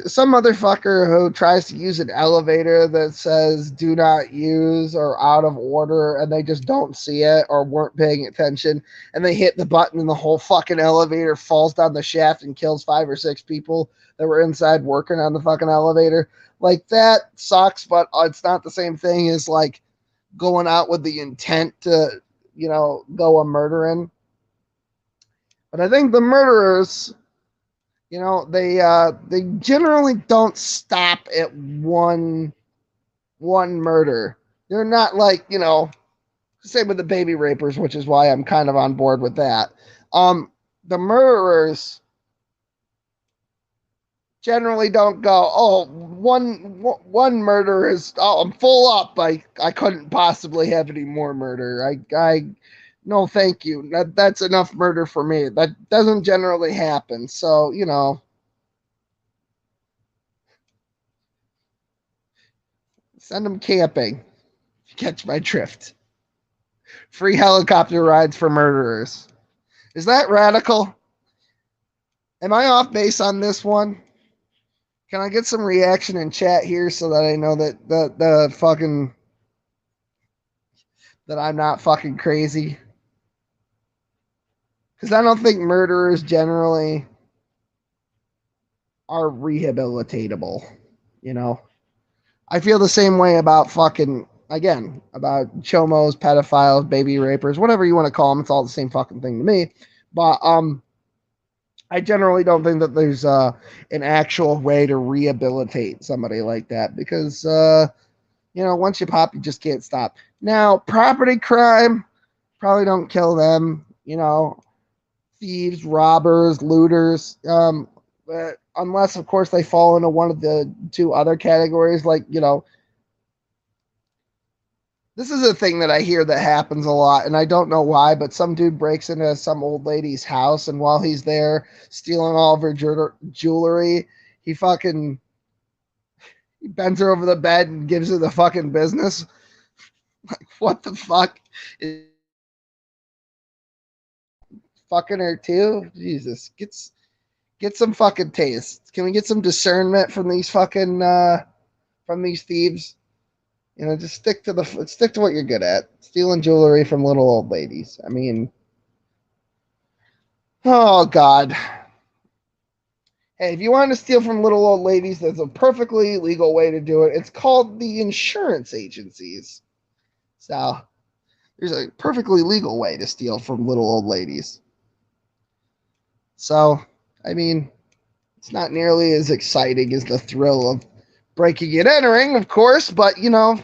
some motherfucker who tries to use an elevator that says do not use or out of order and they just don't see it or weren't paying attention and they hit the button and the whole fucking elevator falls down the shaft and kills 5 or 6 people that were inside working on the fucking elevator. Like that sucks, but it's not the same thing as like going out with the intent to, you know, go a murdering. But I think the murderers, you know, they generally don't stop at one murder. They're not like, you know, same with the baby rapers, which is why I'm kind of on board with that. The murderers generally don't go, oh, one murder is, oh, I'm full up. I couldn't possibly have any more murder. I no, thank you. That's enough murder for me. That doesn't generally happen. So, you know, send them camping. Catch my drift. Free helicopter rides for murderers. Is that radical? Am I off base on this one? Can I get some reaction in chat here so that I know that the fucking that I'm not fucking crazy? Because I don't think murderers generally are rehabilitatable. You know, I feel the same way about fucking again about chomos, pedophiles, baby rapers, whatever you want to call them. It's all the same fucking thing to me. But I generally don't think that there's an actual way to rehabilitate somebody like that because you know, once you pop, you just can't stop. Now, property crime, probably don't kill them. You know, thieves, robbers, looters. But unless, of course, they fall into one of the two other categories, like you know, this is a thing that I hear that happens a lot, and I don't know why, but some dude breaks into some old lady's house, and while he's there stealing all of her jewelry, he fucking he bends her over the bed and gives her the fucking business. Like, what the fuck? Is fucking her too? Jesus, get some fucking taste. Can we get some discernment from these fucking from these thieves? You know, just stick to what you're good at. Stealing jewelry from little old ladies. I mean, oh god. Hey, if you want to steal from little old ladies, there's a perfectly legal way to do it. It's called the insurance agencies. So there's a perfectly legal way to steal from little old ladies. So, I mean, it's not nearly as exciting as the thrill of breaking and entering, of course, but you know,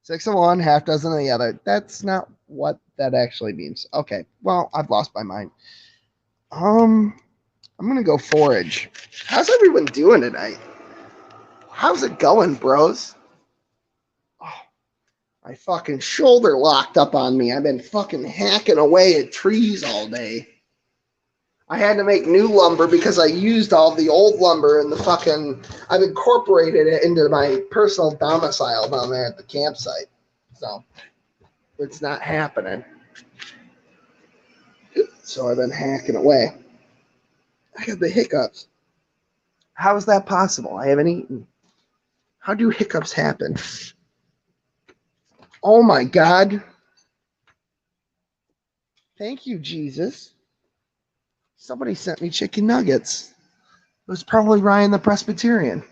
6 of one, half dozen of the other. That's not what that actually means. Okay, well, I've lost my mind. I'm gonna go forage. How's everyone doing tonight? How's it going, bros? Oh, my fucking shoulder locked up on me. I've been fucking hacking away at trees all day. I had to make new lumber because I used all the old lumber and the fucking. I've incorporated it into my personal domicile down there at the campsite. So it's not happening. So I've been hacking away. I got the hiccups. How is that possible? I haven't eaten. How do hiccups happen? Oh my God. Thank you, Jesus. Somebody sent me chicken nuggets. It was probably Ryan the Presbyterian.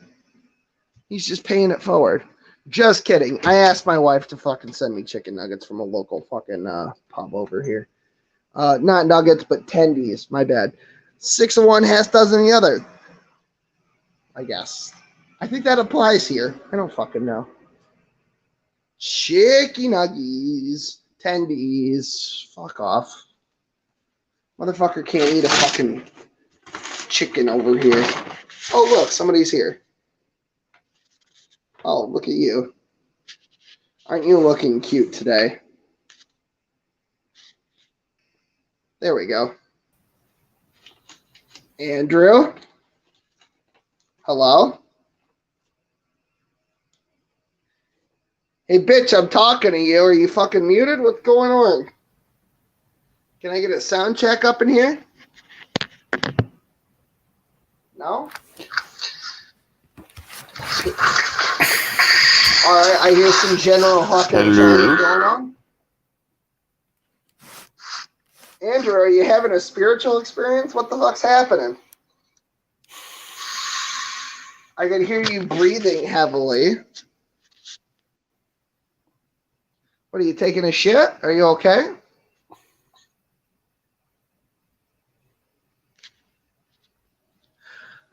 He's just paying it forward. Just kidding. I asked my wife to fucking send me chicken nuggets from a local fucking pub over here. Not nuggets, but tendies. My bad. 6 of one, half dozen the other. I guess. I think that applies here. I don't fucking know. Chicken nuggies. Tendies. Fuck off. Motherfucker can't eat a fucking chicken over here. Oh, look, somebody's here. Oh, look at you. Aren't you looking cute today? There we go. Andrew? Hello? Hey, bitch, I'm talking to you. Are you fucking muted? What's going on? Can I get a sound check up in here? No? All right, I hear some general fucking going on. Andrew, are you having a spiritual experience? What the fuck's happening? I can hear you breathing heavily. What, are you taking a shit? Are you okay?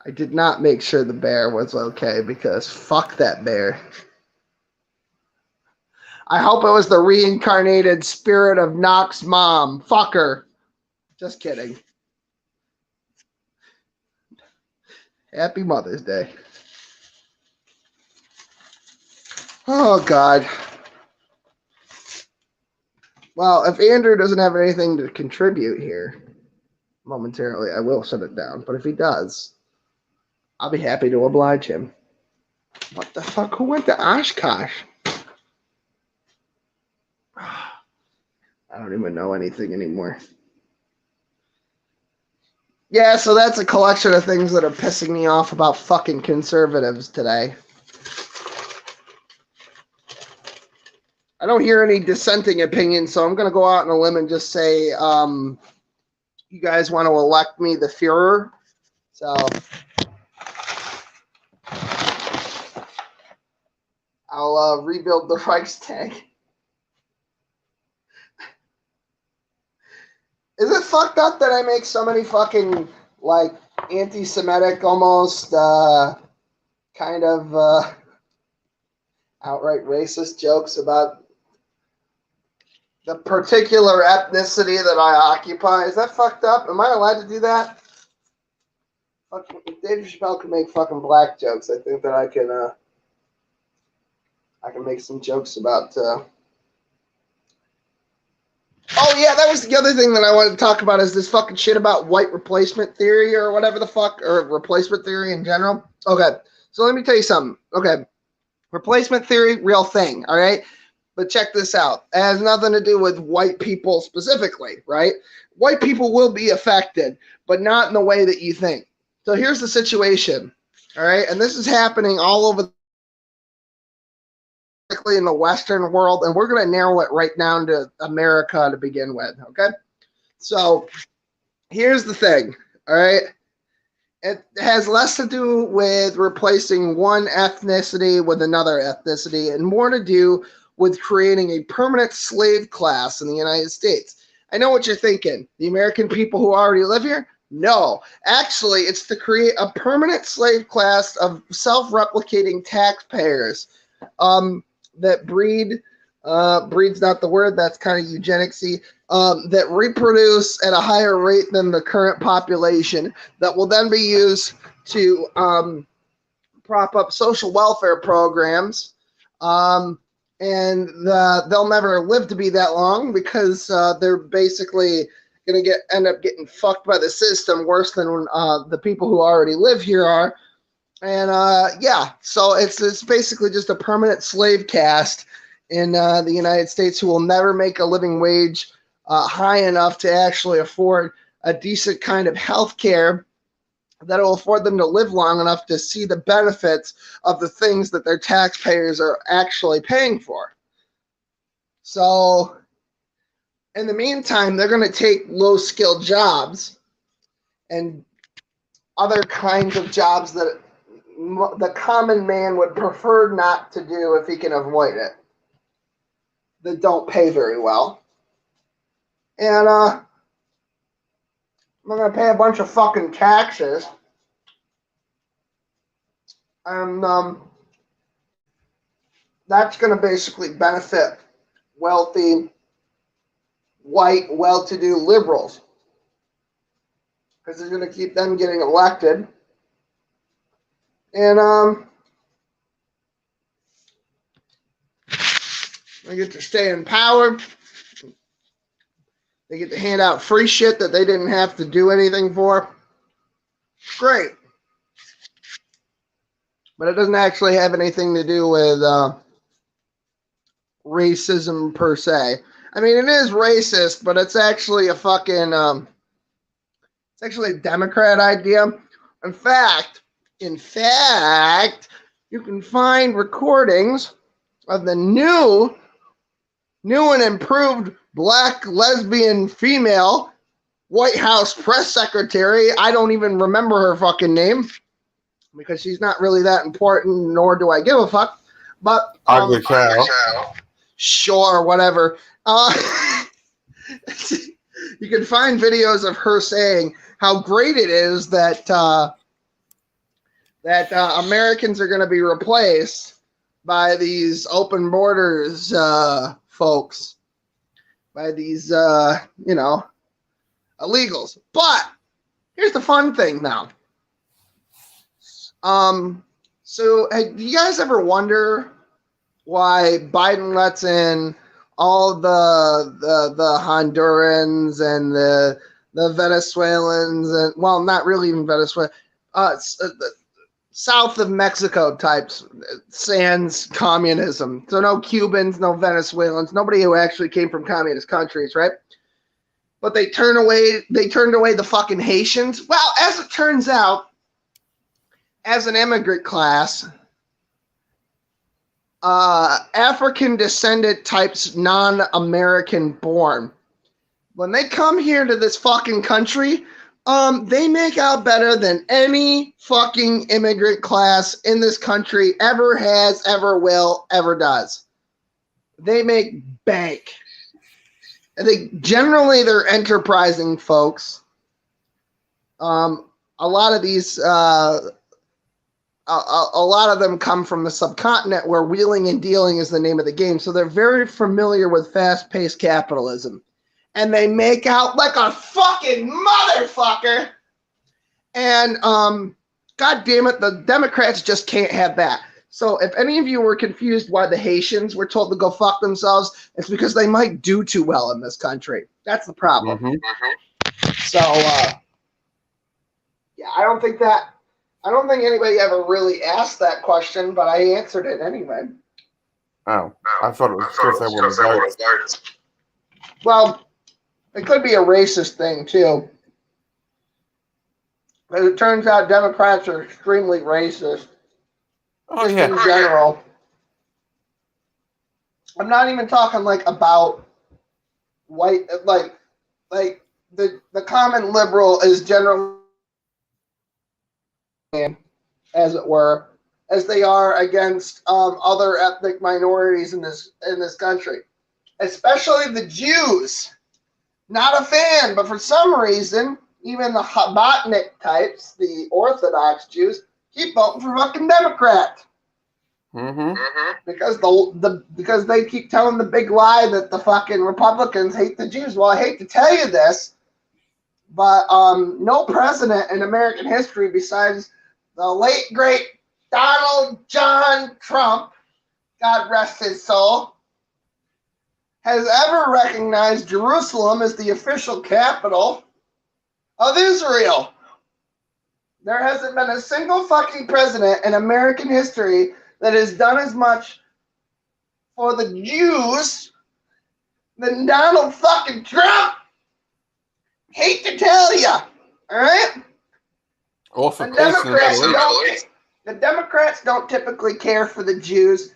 I did not make sure the bear was okay because fuck that bear. I hope it was the reincarnated spirit of Knox's mom. Fuck her. Just kidding. Happy Mother's Day. Oh, God. Well, if Andrew doesn't have anything to contribute here momentarily, I will shut it down. But if he does, I'll be happy to oblige him. What the fuck? Who went to Oshkosh? I don't even know anything anymore. Yeah, so that's a collection of things that are pissing me off about fucking conservatives today. I don't hear any dissenting opinions, so I'm going to go out on a limb and just say, you guys want to elect me the Führer? So I'll rebuild the Reichstag. Is it fucked up that I make so many fucking, like, anti-Semitic almost, kind of, outright racist jokes about the particular ethnicity that I occupy? Is that fucked up? Am I allowed to do that? If Dave Chappelle can make fucking black jokes, I think that I can make some jokes about, Oh, yeah, that was the other thing that I wanted to talk about is this fucking shit about white replacement theory or whatever the fuck, or replacement theory in general. Okay, so let me tell you something. Okay, replacement theory, real thing, all right? But check this out. It has nothing to do with white people specifically, right? White people will be affected, but not in the way that you think. So here's the situation, all right? And this is happening all over in the Western world, and we're going to narrow it right down to America to begin with, okay? So here's the thing, all right? It has less to do with replacing one ethnicity with another ethnicity and more to do with creating a permanent slave class in the United States. I know what you're thinking. The American people who already live here? No. Actually, it's to create a permanent slave class of self-replicating taxpayers that breed's not the word, that's kind of eugenicsy, that reproduce at a higher rate than the current population that will then be used to prop up social welfare programs. And they'll never live to be that long because they're basically going to end up getting fucked by the system worse than the people who already live here are. And yeah, so it's basically just a permanent slave caste in the United States who will never make a living wage high enough to actually afford a decent kind of health care that will afford them to live long enough to see the benefits of the things that their taxpayers are actually paying for. So in the meantime, they're going to take low-skilled jobs and other kinds of jobs that the common man would prefer not to do if he can avoid it, that don't pay very well. And I'm going to pay a bunch of fucking taxes. And that's going to basically benefit wealthy, white, well-to-do liberals. Because it's going to keep them getting elected. And they get to stay in power. They get to hand out free shit that they didn't have to do anything for. Great. But it doesn't actually have anything to do with racism per se. I mean, it is racist, but it's actually a fucking, it's actually a Democrat idea. In fact, you can find recordings of the new and improved black lesbian female White House press secretary. I don't even remember her fucking name because she's not really that important, nor do I give a fuck. But Ugly cow. Sure, whatever. You can find videos of her saying how great it is that Americans are going to be replaced by these open borders folks, by these illegals. But here's the fun thing now. So hey, do you guys ever wonder why Biden lets in all the Hondurans and the Venezuelans and, well, not really even Venezuela, south of Mexico types, sans communism. So no Cubans, no Venezuelans, nobody who actually came from communist countries, right? But they turned away the fucking Haitians. Well, as it turns out, as an immigrant class, African descendant types, non-American born, when they come here to this fucking country, they make out better than any fucking immigrant class in this country ever has, ever will, ever does. They make bank. I think generally they're enterprising folks. A lot of these, a lot of them come from the subcontinent where wheeling and dealing is the name of the game. So they're very familiar with fast-paced capitalism. And they make out like a fucking motherfucker. And God damn it, the Democrats just can't have that. So if any of you were confused why the Haitians were told to go fuck themselves, it's because they might do too well in this country. That's the problem. Mm-hmm. So yeah, I don't think anybody ever really asked that question, but I answered it anyway. Oh, I thought it was because they were white. Well, it could be a racist thing, too. But it turns out Democrats are extremely racist. Oh, yeah. In general. I'm not even talking, like, about white... Like the common liberal is generally... as it were, as they are against other ethnic minorities in this country. Especially the Jews. Not a fan, but for some reason, even the Chabadnik types, the Orthodox Jews, keep voting for fucking Democrat. Mm-hmm. Because they keep telling the big lie that the fucking Republicans hate the Jews. Well, I hate to tell you this, but no president in American history besides the late, great Donald John Trump, God rest his soul, has ever recognized Jerusalem as the official capital of Israel. There hasn't been a single fucking president in American history that has done as much for the Jews than Donald fucking Trump. Hate to tell you, all right? The Democrats don't typically care for the Jews,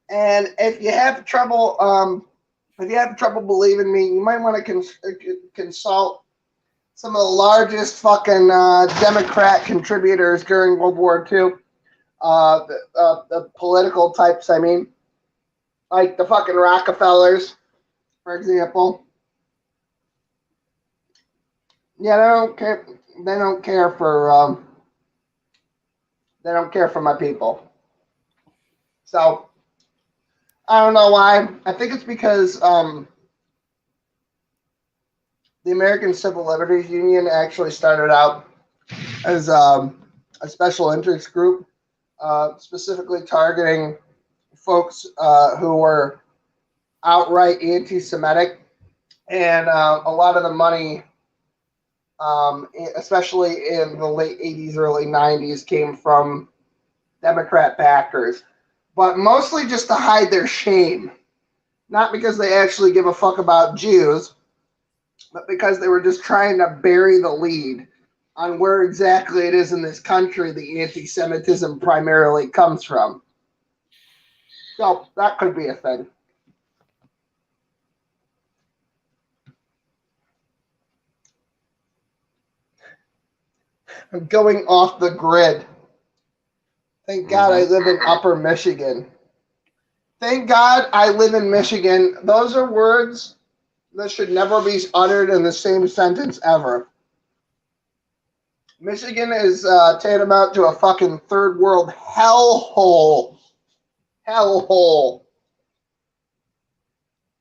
and if you have trouble believing me, you might want to consult some of the largest fucking Democrat contributors during World War II. The political types, I mean. Like the fucking Rockefellers, for example. Yeah, they don't care for my people. So I don't know why. I think it's because the American Civil Liberties Union actually started out as a special interest group, specifically targeting folks who were outright anti-Semitic, and a lot of the money, especially in the late 80s, early 90s, came from Democrat backers, but mostly just to hide their shame. Not because they actually give a fuck about Jews, but because they were just trying to bury the lead on where exactly it is in this country the anti-Semitism primarily comes from. So that could be a thing. I'm going off the grid. Thank God I live in Upper Michigan. Thank God I live in Michigan. Those are words that should never be uttered in the same sentence ever. Michigan is tantamount to a fucking third world hellhole. Hellhole.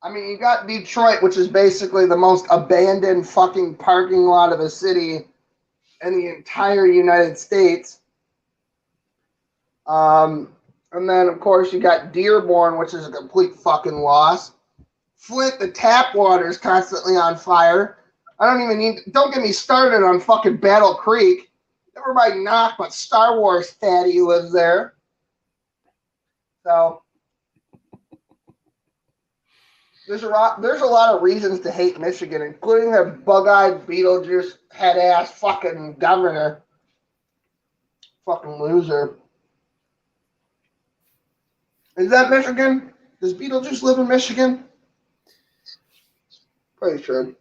I mean, you got Detroit, which is basically the most abandoned fucking parking lot of a city in the entire United States. And then, of course, you got Dearborn, which is a complete fucking loss. Flint, the tap water is constantly on fire. Don't get me started on fucking Battle Creek. Never mind knock, but Star Wars fatty lives there. So there's a lot of reasons to hate Michigan, including their bug-eyed Beetlejuice head-ass fucking governor. Fucking loser. Is that Michigan? Does Beetlejuice live in Michigan? Pretty sure.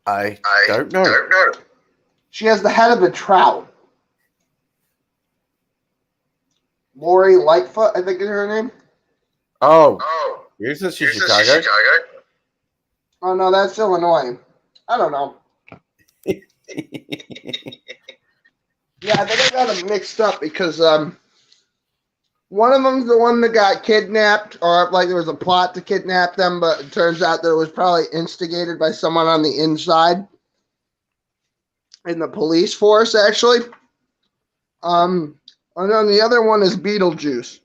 I don't know. She has the head of a trout. Lori Lightfoot, I think is her name. Oh, isn't she Chicago? Oh no, that's Illinois. I don't know. Yeah, I think I got them mixed up because one of them's the one that got kidnapped, or like there was a plot to kidnap them, but it turns out that it was probably instigated by someone on the inside in the police force, actually. And then the other one is Beetlejuice.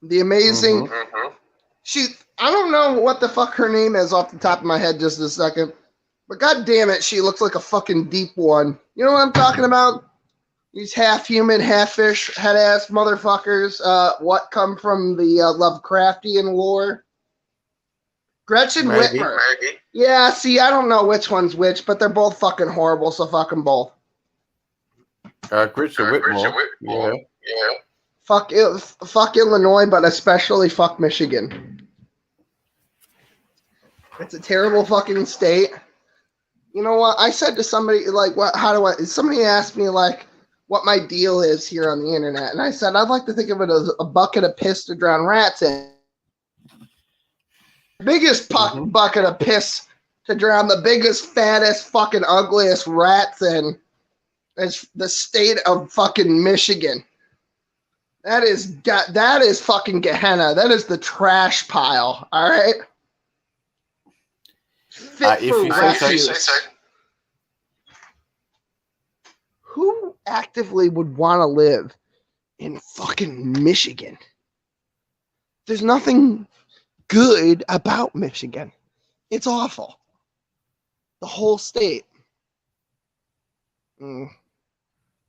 The amazing. I don't know what the fuck her name is off the top of my head just a second. But god damn it, she looks like a fucking deep one. You know what I'm talking about? These half human, half fish, head ass motherfuckers. What come from the Lovecraftian lore? Gretchen Whitmer. Maybe. Yeah, see, I don't know which one's which, but they're both fucking horrible, so fuck them both. Gretchen Whitmer. Yeah. Fuck Illinois, but especially fuck Michigan. It's a terrible fucking state. You know what? I said to somebody, like, somebody asked me, like, what my deal is here on the internet. And I said, I'd like to think of it as a bucket of piss to drown rats in. Biggest bucket of piss to drown the biggest, fattest, fucking ugliest rats in is the state of fucking Michigan. That is fucking Gehenna. That is the trash pile. All right. Fit for refuse. Who actively would want to live in fucking Michigan? There's nothing good about Michigan. It's awful. The whole state.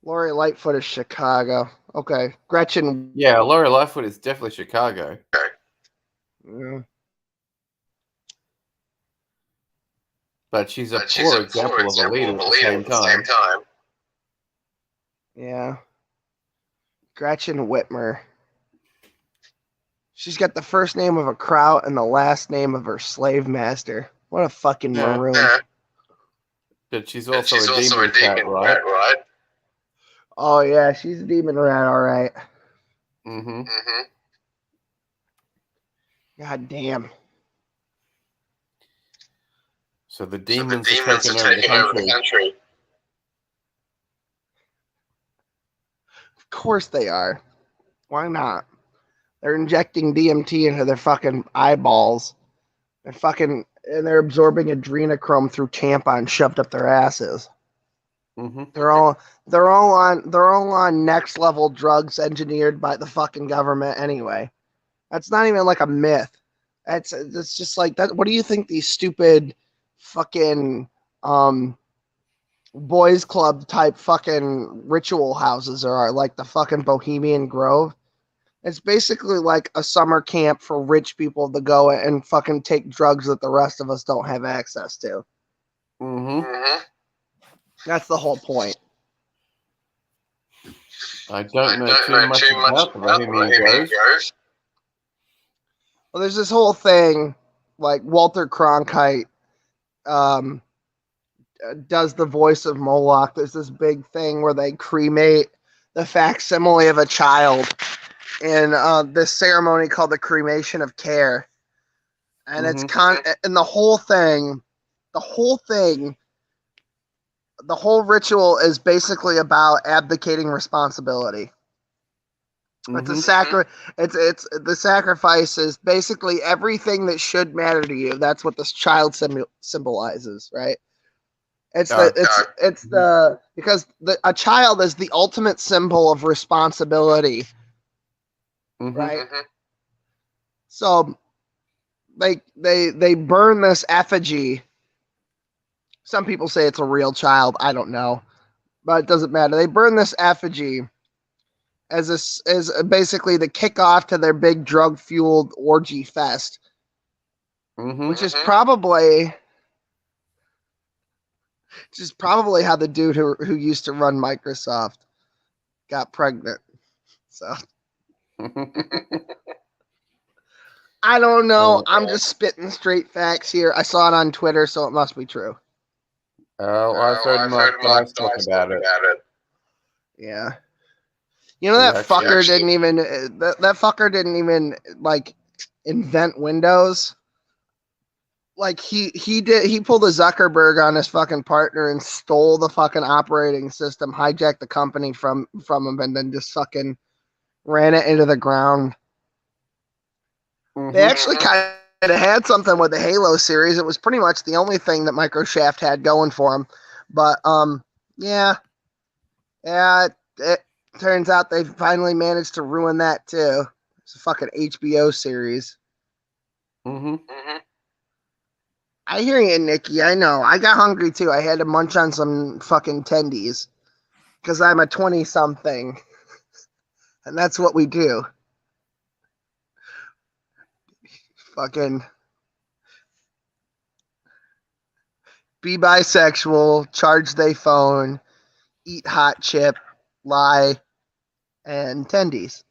Lori Lightfoot is Chicago. Okay. Gretchen. Yeah, Lori Lightfoot is definitely Chicago. Yeah. But she's a poor example of a leader at the same time. Yeah. Gretchen Whitmer. She's got the first name of a kraut and the last name of her slave master. What a fucking maroon. But she's also a demon cat, right? Oh, yeah, she's a demon rat, all right. God damn. So the demons are taking over the country. Of course they are. Why not? They're injecting DMT into their fucking eyeballs. They're absorbing adrenochrome through tampons shoved up their asses. They're all on next level drugs engineered by the fucking government anyway. That's not even like a myth. It's just like that. What do you think these stupid fucking boys club type fucking ritual houses are, like the fucking Bohemian Grove? It's basically like a summer camp for rich people to go and fucking take drugs that the rest of us don't have access to. That's the whole point. I don't know too much about the Bohemian Grove. Well, there's this whole thing, like Walter Cronkite does the voice of Moloch. There's this big thing where they cremate the facsimile of a child in this ceremony called the cremation of care, and it's and the whole ritual is basically about abdicating responsibility. It's a it's the sacrifice is basically everything that should matter to you. That's what this child symbolizes, right? Because a child is the ultimate symbol of responsibility, right? So they burn this effigy Some people say it's a real child. I don't know, but it doesn't matter. They burn this effigy as basically the kickoff to their big drug fueled orgy fest, which is probably how the dude who used to run Microsoft got pregnant. So I don't know. I'm just spitting straight facts here. I saw it on Twitter, so it must be true. Oh, I've heard Mark Dice talk about it. Yeah. You know that fucker didn't even that fucker didn't even like invent Windows. Like he pulled a Zuckerberg on his fucking partner and stole the fucking operating system, hijacked the company from him, and then just fucking ran it into the ground. They actually kind of had something with the Halo series. It was pretty much the only thing that Microshaft had going for them. But yeah, it turns out they finally managed to ruin that too. It's a fucking HBO series. I hear you, Nikki. I know. I got hungry too. I had to munch on some fucking tendies because I'm a 20-something, and that's what we do. Fucking be bisexual, charge they phone, eat hot chip, lie, and tendies.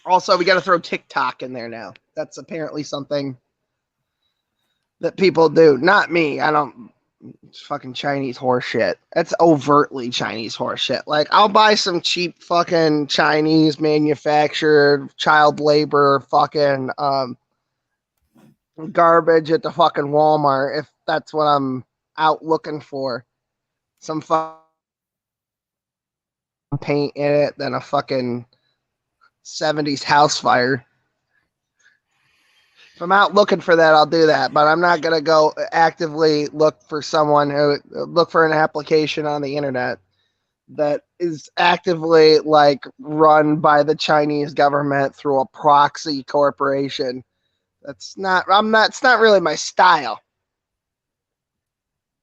Also, we got to throw TikTok in there now. That's apparently something that people do. Not me. I don't. It's fucking Chinese horse shit. That's overtly Chinese horse shit. Like, I'll buy some cheap fucking Chinese manufactured child labor fucking garbage at the fucking Walmart if that's what I'm out looking for. Some fucking paint in it than a fucking 70s house fire. If I'm out looking for that, I'll do that, but I'm not gonna go actively look for an application on the internet that is actively like run by the Chinese government through a proxy corporation. It's not really my style.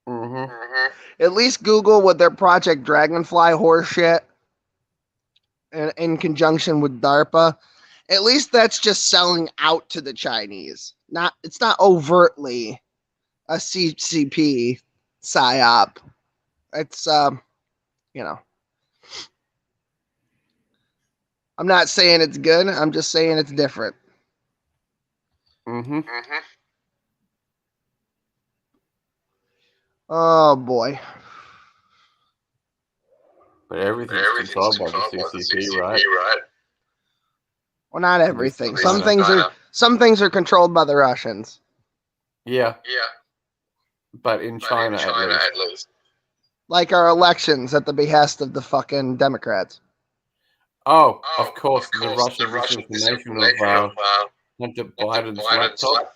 At least Google with their Project Dragonfly horseshit in conjunction with DARPA. At least that's just selling out to the Chinese. It's not overtly a CCP psyop. It's you know. I'm not saying it's good. I'm just saying it's different. Oh boy. But everything's controlled by the CCP, right? Well, not everything. Some things are controlled by the Russians. Yeah. But in China, at least. Like our elections at the behest of the fucking Democrats. Oh, of course, the Russian disinformation of Hunter Biden's laptop.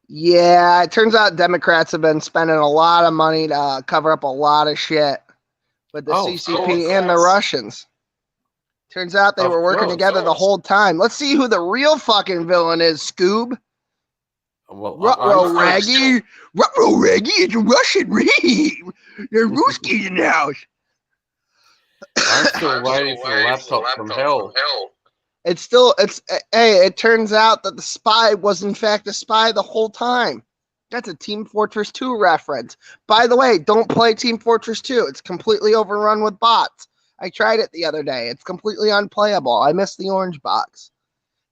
Yeah, it turns out Democrats have been spending a lot of money to cover up a lot of shit with the CCP and the Russians. Turns out they were working together the whole time. Let's see who the real fucking villain is, Scoob. Well, Rugro Raggy, it's a Russian regime. They're Ruskies in the house. I'm still waiting for the laptop from hell. It turns out that the spy was in fact a spy the whole time. That's a Team Fortress 2 reference. By the way, don't play Team Fortress 2. It's completely overrun with bots. I tried it the other day. It's completely unplayable. I missed the orange box.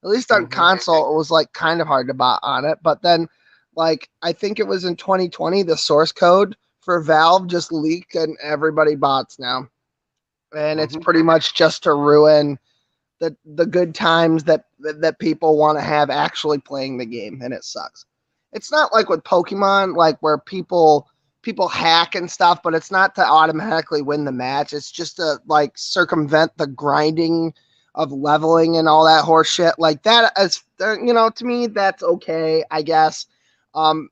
At least on console, it was like kind of hard to bot on it. But then, like, I think it was in 2020, the source code for Valve just leaked and everybody bots now. And it's pretty much just to ruin the good times that people want to have actually playing the game, and it sucks. It's not like with Pokemon, like where people hack and stuff, but it's not to automatically win the match. It's just to like circumvent the grinding of leveling and all that horse shit. Like that is, to me, that's okay, I guess. The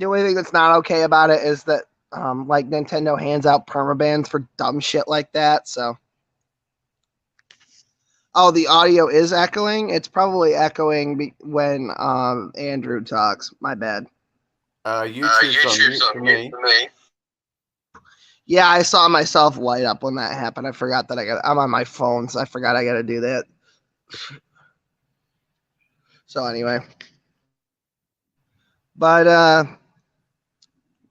only thing that's not okay about it is that like Nintendo hands out permabans for dumb shit like that. So, oh, the audio is echoing. It's probably echoing when Andrew talks. My bad. YouTube's on mute for me. Yeah, I saw myself light up when that happened. I forgot that I'm on my phone, so I forgot I got to do that. So anyway, but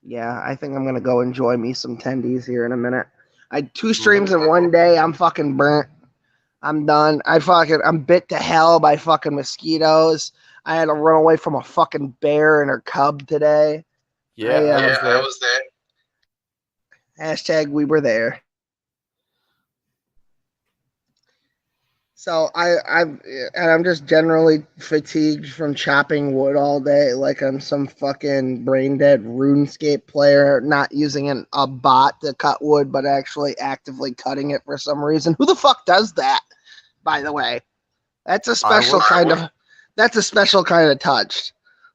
yeah, I think I'm gonna go enjoy me some tendies here in a minute. I had 2 streams in one day. I'm fucking burnt. I'm done. I'm bit to hell by fucking mosquitoes. I had to run away from a fucking bear and her cub today. Yeah, I was there. Hashtag we were there. So I'm just generally fatigued from chopping wood all day, like I'm some fucking brain dead RuneScape player, not using a bot to cut wood, but actually actively cutting it for some reason. Who the fuck does that? By the way, that's a special kind of touch.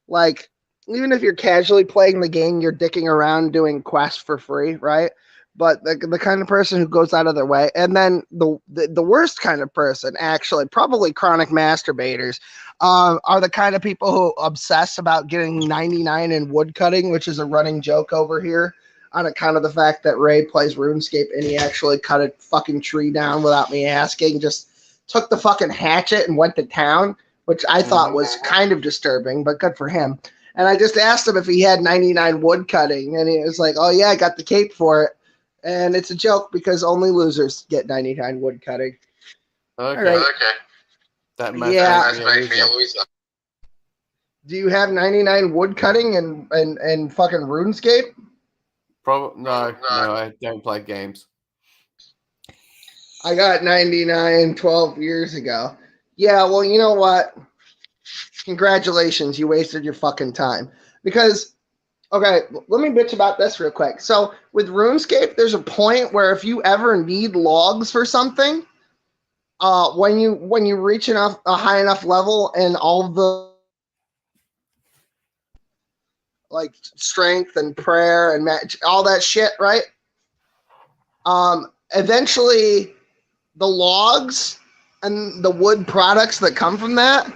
Like, even if you're casually playing the game, you're dicking around doing quests for free, right? But the kind of person who goes out of their way, and then the worst kind of person, actually, probably chronic masturbators, are the kind of people who obsess about getting 99 in woodcutting, which is a running joke over here, on account of the fact that Ray plays RuneScape and he actually cut a fucking tree down without me asking, just took the fucking hatchet and went to town, which I thought was kind of disturbing, but good for him. And I just asked him if he had 99 wood cutting, and he was like, "Oh yeah, I got the cape for it." And it's a joke because only losers get 99 wood cutting. Okay. All right. Okay. That makes me a loser. Do you have 99 wood cutting and fucking RuneScape? No, I don't play games. I got 99 12 years ago. Yeah, well, you know what? Congratulations, you wasted your fucking time. Because, okay, let me bitch about this real quick. So, with RuneScape, there's a point where if you ever need logs for something, when you reach a high enough level and all the like strength and prayer and all that shit, right? Eventually the logs and the wood products that come from that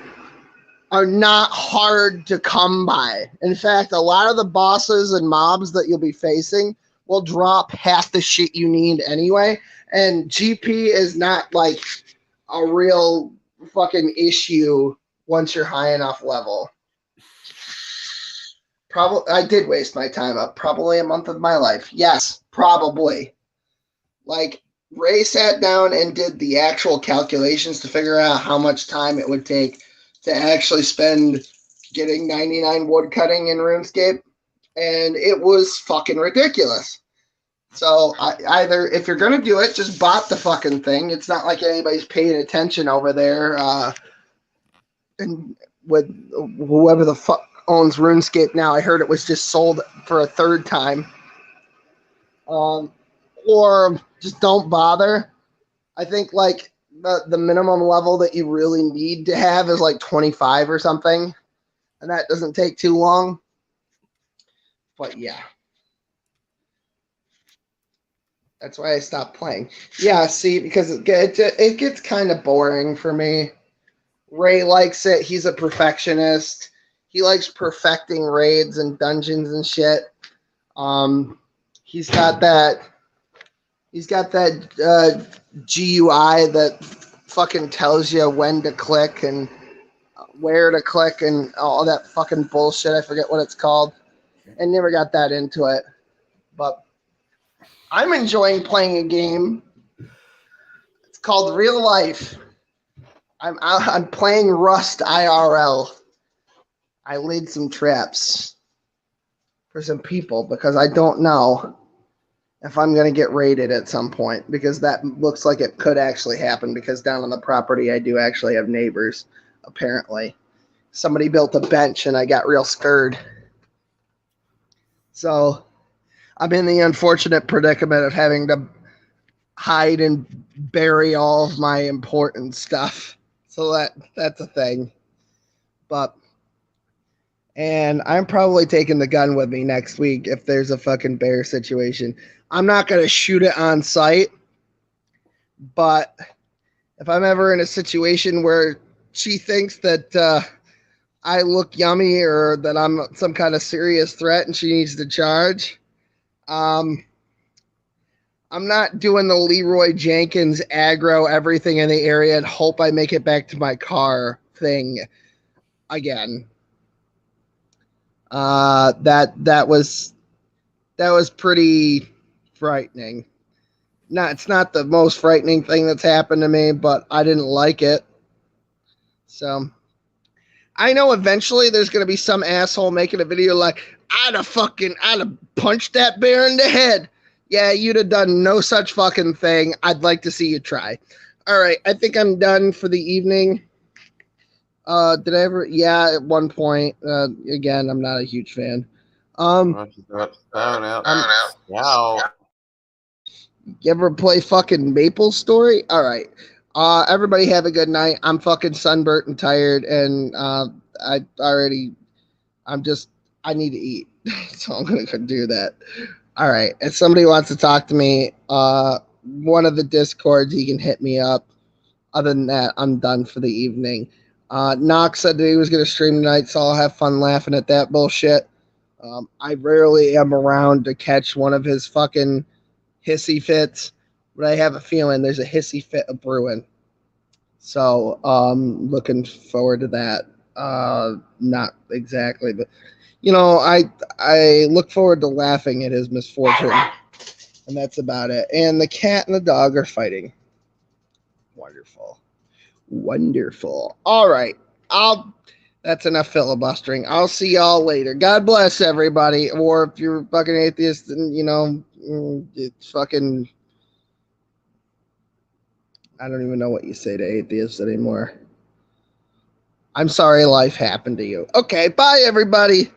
are not hard to come by. In fact, a lot of the bosses and mobs that you'll be facing will drop half the shit you need anyway. And GP is not like a real fucking issue once you're high enough level. Probably, I did waste my time up. Probably a month of my life. Yes, probably. Like, Ray sat down and did the actual calculations to figure out how much time it would take to actually spend getting 99 wood cutting in RuneScape, and it was fucking ridiculous. So either if you're gonna do it, just bot the fucking thing. It's not like anybody's paying attention over there. And with whoever the fuck owns RuneScape now, I heard it was just sold for a third time. Or just don't bother. I think like the minimum level that you really need to have is like 25 or something, and that doesn't take too long. But yeah, that's why I stopped playing. Yeah, see, because it gets kind of boring for me. Ray likes it. He's a perfectionist. He likes perfecting raids and dungeons and shit. He's got that GUI that fucking tells you when to click and where to click and all that fucking bullshit. I forget what it's called. I never got that into it. But I'm enjoying playing a game. It's called Real Life. I'm playing Rust IRL. I laid some traps for some people because I don't know if I'm going to get raided at some point, because that looks like it could actually happen, because down on the property I do actually have neighbors, apparently. Somebody built a bench and I got real scared. So I'm in the unfortunate predicament of having to hide and bury all of my important stuff. So that's a thing. And I'm probably taking the gun with me next week if there's a fucking bear situation. I'm not going to shoot it on sight, but if I'm ever in a situation where she thinks that I look yummy or that I'm some kind of serious threat and she needs to charge. Um, I'm not doing the Leroy Jenkins aggro everything in the area and hope I make it back to my car thing again. That was pretty frightening. It's not the most frightening thing that's happened to me, but I didn't like it. So I know eventually there's gonna be some asshole making a video like I'd have punched that bear in the head. Yeah, you'd have done no such fucking thing. I'd like to see you try. All right, I think I'm done for the evening. Did I ever? Yeah, at one point. Again, I'm not a huge fan. Wow. You ever play fucking Maple Story? All right. Everybody have a good night. I'm fucking sunburnt and tired, and I need to eat, so I'm gonna go do that. All right. If somebody wants to talk to me, one of the Discords, you can hit me up. Other than that, I'm done for the evening. Knox said that he was gonna stream tonight, so I'll have fun laughing at that bullshit. I rarely am around to catch one of his fucking hissy fits, but I have a feeling there's a hissy fit of brewing. So looking forward to that. Not exactly, but I look forward to laughing at his misfortune, and that's about it. And the cat and the dog are fighting. Wonderful. All right, That's enough filibustering. I'll see y'all later. God bless everybody. Or if you're fucking atheist, then it's fucking. I don't even know what you say to atheists anymore. I'm sorry life happened to you. Okay, bye everybody.